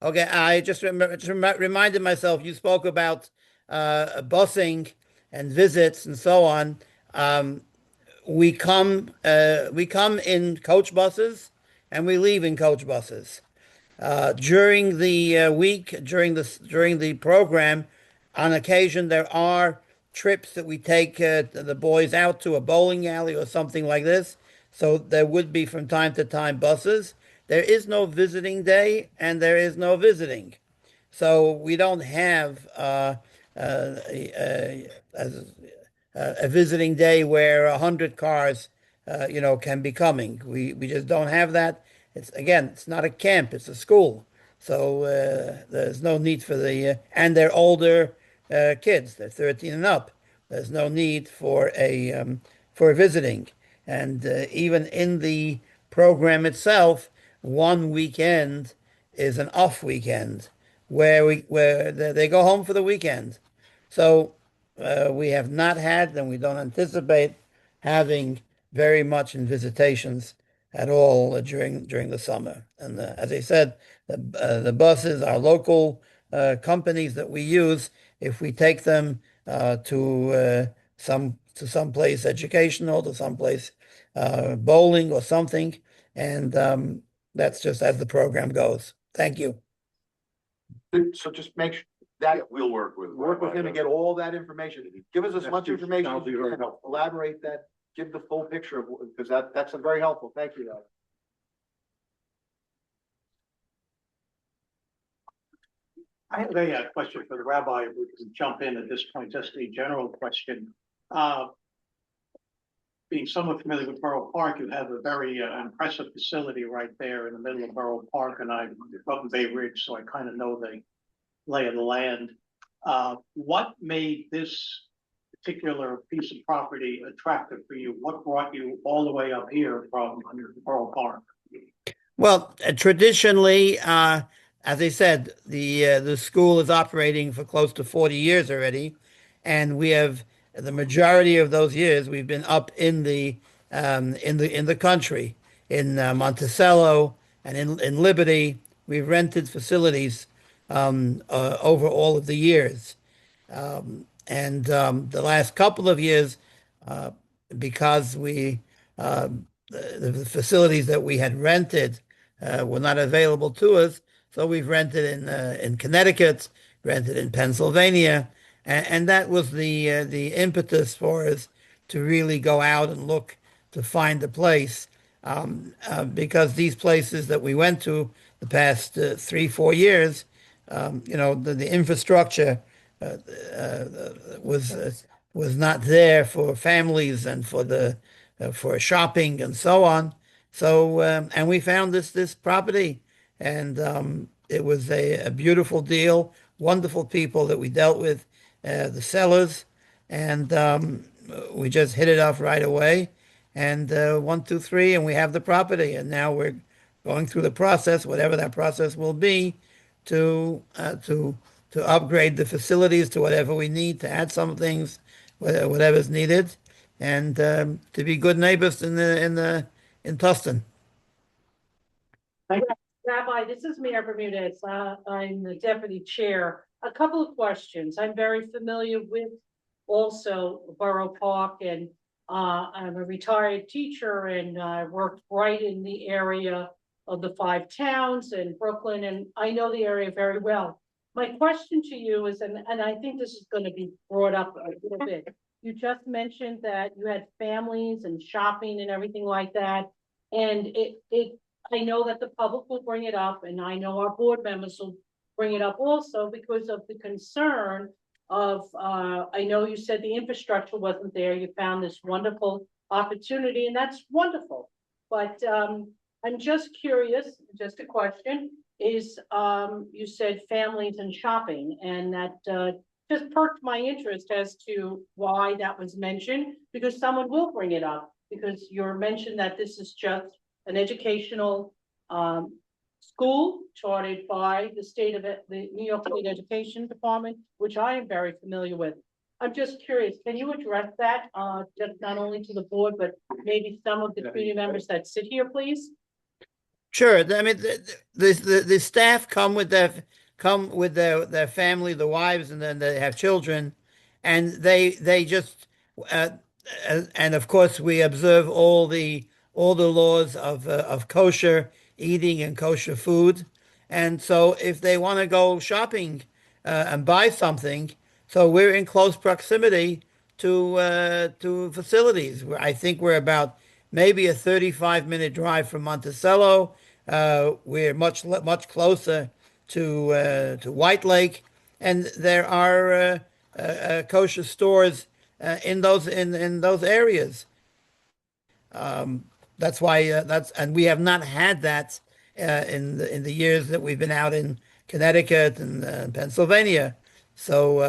Okay, I just reminded myself, you spoke about busing and visits and so on. We come in coach buses and we leave in coach buses. During the week, during the program, on occasion there are trips that we take the boys out to a bowling alley or something like this. So there would be from time to time buses. There is no visiting day and there is no visiting. So we don't have a visiting day where 100 cars, can be coming. We just don't have that. It's not a camp, it's a school. So there's no need for and they're older kids, they're 13 and up. There's no need for for visiting. And even in the program itself, one weekend is an off weekend where they go home for the weekend. So we have not had, and we don't anticipate having very much in visitations at all during the summer. And as I said, the buses are local companies that we use if we take them to some place educational, to some place bowling or something, and that's just as the program goes. Thank you. So just make sure that Yeah, we'll work with. him and get all that information. Give us as That's much huge. information That'll as be you very can. helpful. Elaborate that, give the full picture of, because that's a very helpful. Thank you, Doug. I have a question for the rabbi, if we can jump in at this point, just a general question. Being somewhat familiar with Borough Park, you have a very impressive facility right there in the middle of Borough Park, and I'm up in Bay Ridge, so I kind of know the lay of the land. What made this particular piece of property attractive for you? What brought you all the way up here from Borough Park? Well, traditionally, as I said, the school is operating for close to 40 years already, and we have the majority of those years we've been up in the country, in Monticello and in Liberty. We've rented facilities over all of the years, and the last couple of years, because the facilities that we had rented were not available to us. So we've rented in Connecticut, rented in Pennsylvania, and that was the impetus for us to really go out and look to find a place, because these places that we went to the past 3-4 years, the infrastructure was not there for families and for shopping and so on. So and we found this property, and it was a beautiful deal, wonderful people that we dealt with, the sellers, and we just hit it off right away. And 1, 2, 3, and we have the property. And now we're going through the process, whatever that process will be, to upgrade the facilities to whatever we need, to add some things, whatever's needed, and to be good neighbors in Tustin. Rabbi, this is Mayor Bermudez. I'm the deputy chair. A couple of questions. I'm very familiar with also Borough Park, and I'm a retired teacher, and I worked right in the area of the 5 towns and Brooklyn, and I know the area very well. My question to you is, and I think this is going to be brought up a little bit. You just mentioned that you had families and shopping and everything like that, and I know that the public will bring it up, and I know our board members will bring it up also because of the concern of, I know you said the infrastructure wasn't there. You found this wonderful opportunity, and that's wonderful. But I'm just curious, just a question, is you said families and shopping, and that just perked my interest as to why that was mentioned, because someone will bring it up, because you're mentioned that this is just an educational school chartered by the the New York State Education Department, which I am very familiar with. I'm just curious, can you address that, just not only to the board, but maybe some of the community members that sit here, please? Sure. I mean, the staff come with their family, the wives, and then they have children, and they just and of course we observe all the laws of kosher eating and kosher food, and so if they want to go shopping and buy something, so we're in close proximity to facilities. I think we're about maybe a 35-minute drive from Monticello. We're much closer to White Lake, and there are kosher stores in those areas. That's why and we have not had that in the years that we've been out in Connecticut and Pennsylvania. So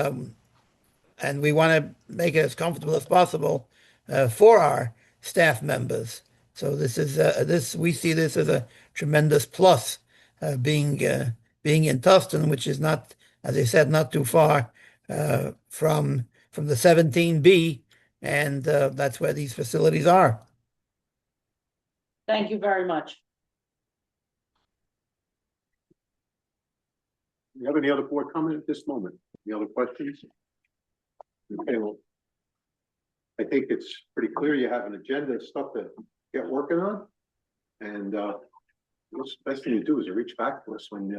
and we want to make it as comfortable as possible for our staff members. So we see this as a tremendous plus, being in Tustin, which is not, as I said, not too far from the 17B, and that's where these facilities are. Thank you very much. Do you have any other board comment at this moment? Any other questions? Okay, well, I think it's pretty clear you have an agenda of stuff to get working on. And what's the best thing to do is to reach back to us when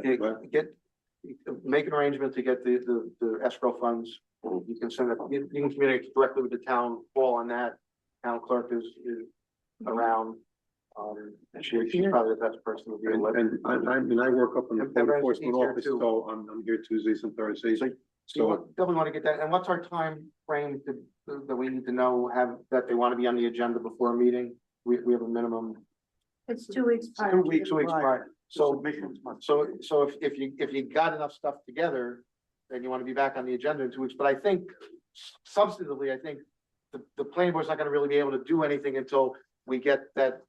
Make an arrangement to get the escrow funds. You can send it, you can communicate directly with the town hall on that. Town clerk is around. And she's probably the best person to deal with. and I work up in the And code Reg enforcement is here office, too. so I'm here Tuesdays and Thursdays. So definitely want to get that. And what's our time frame that we need to know that they want to be on the agenda before a meeting? We have a minimum. It's 2 weeks prior. 2 weeks prior. So if you got enough stuff together, then you want to be back on the agenda in 2 weeks. But I think substantively, I think the planning board's not going to really be able to do anything until we get that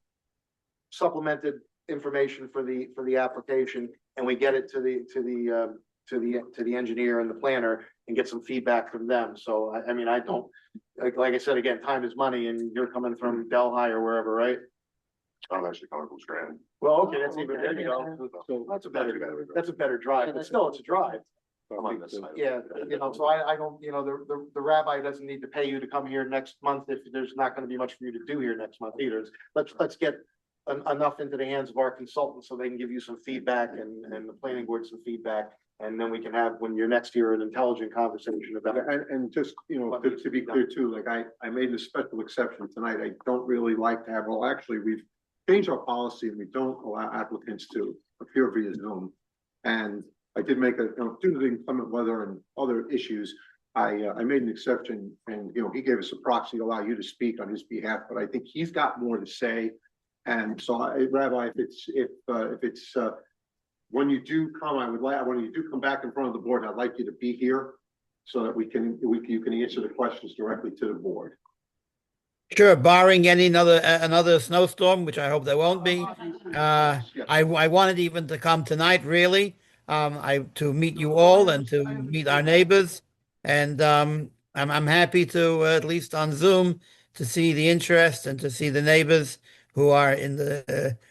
supplemented information for the application, and we get it to the engineer and the planner and get some feedback from them. So I mean, I don't, like I said, again, time is money, and you're coming from Delhi or wherever, right? I'm actually coming from Scranton. Well, okay, that's even, there you go. So That's a better drive, but still, it's a drive. I'm on this side. Yeah, so I don't, the rabbi doesn't need to pay you to come here next month if there's not gonna be much for you to do here next month either. Let's get enough into the hands of our consultants so they can give you some feedback and the planning board some feedback. And then we can have, when you're next here, an intelligent conversation about it. And just, to be clear too, like I made a special exception tonight. I don't really like to have, well, actually, we've changed our policy and we don't allow applicants to appear via Zoom. And I did make due to the inclement weather and other issues, I made an exception, and he gave us a proxy to allow you to speak on his behalf, but I think he's got more to say. And so Rabbi, if it's when you do come, when you do come back in front of the board, I'd like you to be here so that you can answer the questions directly to the board. Sure, barring any another snowstorm, which I hope there won't be. Yes. I wanted even to come tonight, really, to meet you all and to meet our neighbors. And I'm happy to, at least on Zoom, to see the interest and to see the neighbors who are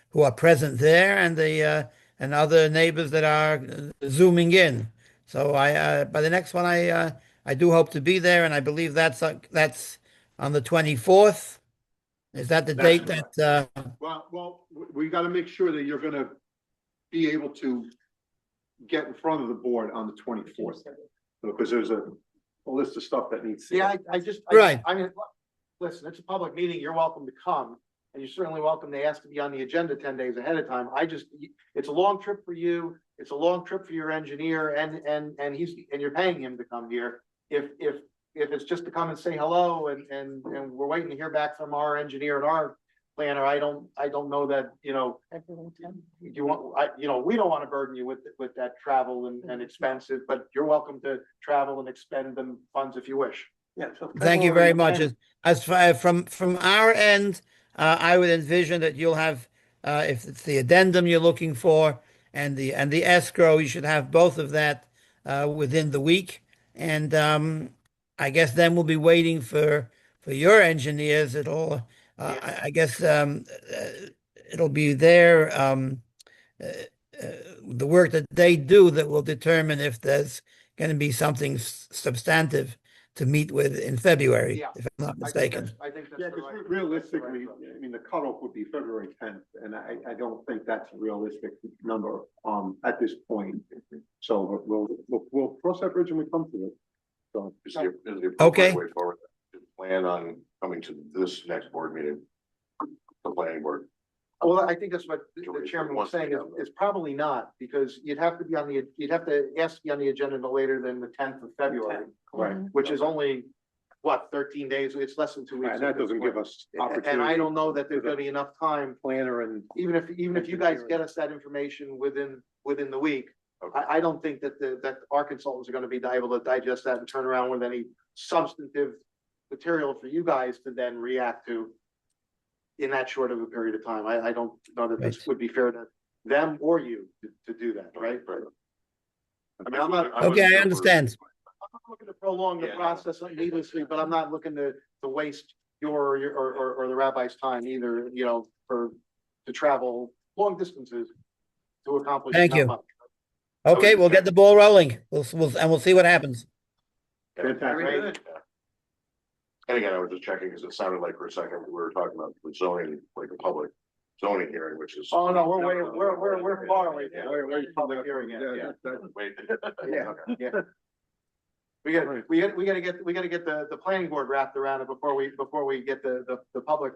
who are present there and and other neighbors that are zooming in. So by the next one, I do hope to be there, and I believe that's on the 24th. Is that the That's date correct. that, Well, we got to make sure that you're gonna be able to get in front of the board on the 24th. Because there's a list of stuff that needs. Yeah, I just. Right. I mean, listen, it's a public meeting. You're welcome to come. And you're certainly welcome to ask to be on the agenda 10 days ahead of time. It's a long trip for you. It's a long trip for your engineer and you're paying him to come here. If it's just to come and say hello and we're waiting to hear back from our engineer and our planner, I don't know that, you know, we don't want to burden you with that travel and expensive, but you're welcome to travel and expend the funds if you wish. Yeah, so thank you very February much. 10th. As far from our end, I would envision that you'll have, if it's the addendum you're looking for and the escrow, you should have both of that within the week. And I guess then we'll be waiting for your engineers. I guess it'll be their the work that they do that will determine if there's going to be something substantive to meet with in February, Yeah. if I'm not I think mistaken. that's Yeah, the because right. realistically, I mean, the cutoff would be February 10th, and I don't think that's a realistic number, at this point. So we'll cross that bridge when we come to it. So, Is the appropriate Okay. way forward to plan on coming to this next board meeting? The planning board. Well, I think that's what the Joey, chairman once was saying, we have is probably not, because you'd have to ask to be on the agenda no later than the 10th of February, right, which is only, what, 13 days, it's less than 2 weeks. and that doesn't give us opportunity. And I don't know that there's gonna be enough time, Planner and. even if you guys get us that information within the week. Okay. I don't think that our consultants are gonna be able to digest that and turn around with any substantive material for you guys to then react to in that short of a period of time. I don't know that this Right. would be fair to them or you to do that, right? Right. I mean, I'm not. Okay, I understand. I'm not looking to prolong the Yeah. process needlessly, but I'm not looking to waste your or the rabbi's time either, you know, to travel long distances to accomplish. Thank not you. much. Okay, we'll get the ball rolling. We'll see what happens. Fantastic. And again, I was just checking because it sounded like for a second we were talking about the zoning, like a public zoning hearing, which is. Oh, no, we're far away. Yeah. We're public hearing it, yeah. Wait. Yeah, Okay. yeah. We gotta get the planning board wrapped around it before we get the public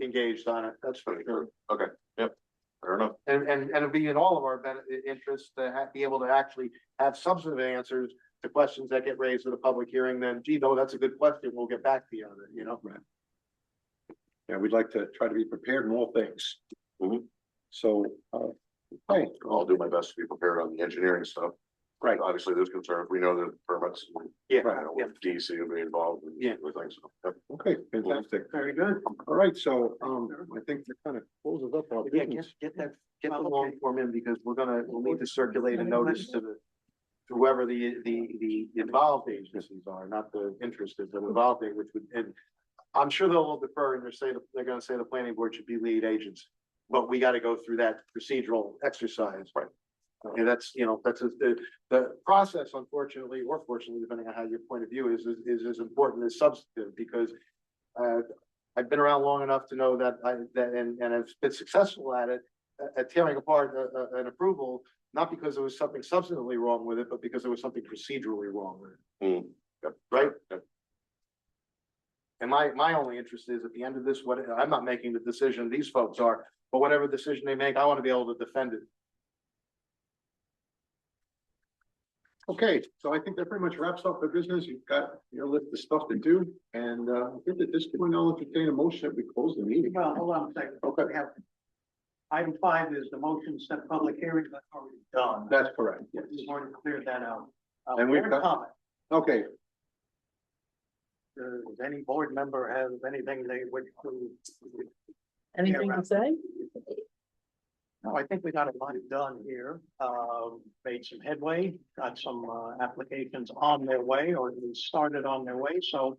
engaged on it. That's for sure. Okay, yep, fair enough. And it'd be in all of our interest to be able to actually have substantive answers to questions that get raised at a public hearing. Then, gee, no, that's a good question. We'll get back to you on it, you know? Yeah, we'd like to try to be prepared in all things. Mhm. So, okay, I'll do my best to be prepared on the engineering stuff. Right. Obviously, there's concerns. We know that permits. Yeah, I know with DC will be involved and Yeah. everything, so. Yep. okay, fantastic. Very good. All right, so, I think that kind of closes up our Yeah, business. get the long form in because we'll need to circulate a notice to whoever the involved agencies are, not the interested, but involved, which would, and I'm sure they'll defer and they're gonna say the planning board should be lead agents. But we gotta go through that procedural exercise. Right. And that's, you know, that's the process, unfortunately, or fortunately, depending on how your point of view is as important as substantive, because I've been around long enough to know that and I've been successful at it, at tearing apart an approval, not because there was something substantively wrong with it, but because there was something procedurally wrong with it, Mm, yep. right? Yep. And my only interest is at the end of this, I'm not making the decision, these folks are, but whatever decision they make, I want to be able to defend it. Okay, so I think that pretty much wraps up the business. You've got your list of stuff to do, and I think at this point, I'll entertain a motion that we close the meeting. Well, hold on a second. Okay. We have item 5 is the motion to set public hearing. That's already done. That's correct, yes. We've already cleared that out. And we've Board got- comment. Okay. Does any board member have anything they would to? Anything to say? No, I think we got a lot done here. Made some headway, got some, applications on their way, or at least started on their way, so.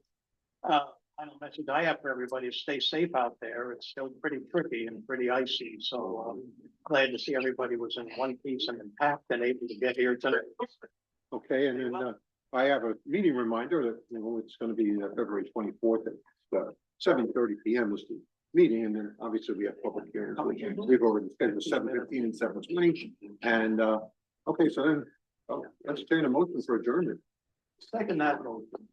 Final message I have for everybody is stay safe out there. It's still pretty tricky and pretty icy, so, glad to see everybody was in one piece and intact and able to get here tonight. Okay, and then, I have a meeting reminder that, it's gonna be February 24th at, 7:30 PM is the meeting, and then obviously we have public hearings. We've already scheduled 7:15 and 7:20, and, okay, so then, let's take a motion for adjournment. Second that motion.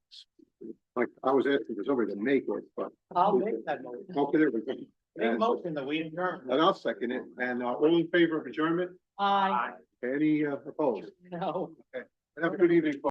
Like, I was asking for somebody to make it, but, I'll make that motion. okay, there we go. Make And motion that we adjourn. I'll second it, and, all in favor of adjournment? I Any opposed? no. Have a good evening, folks.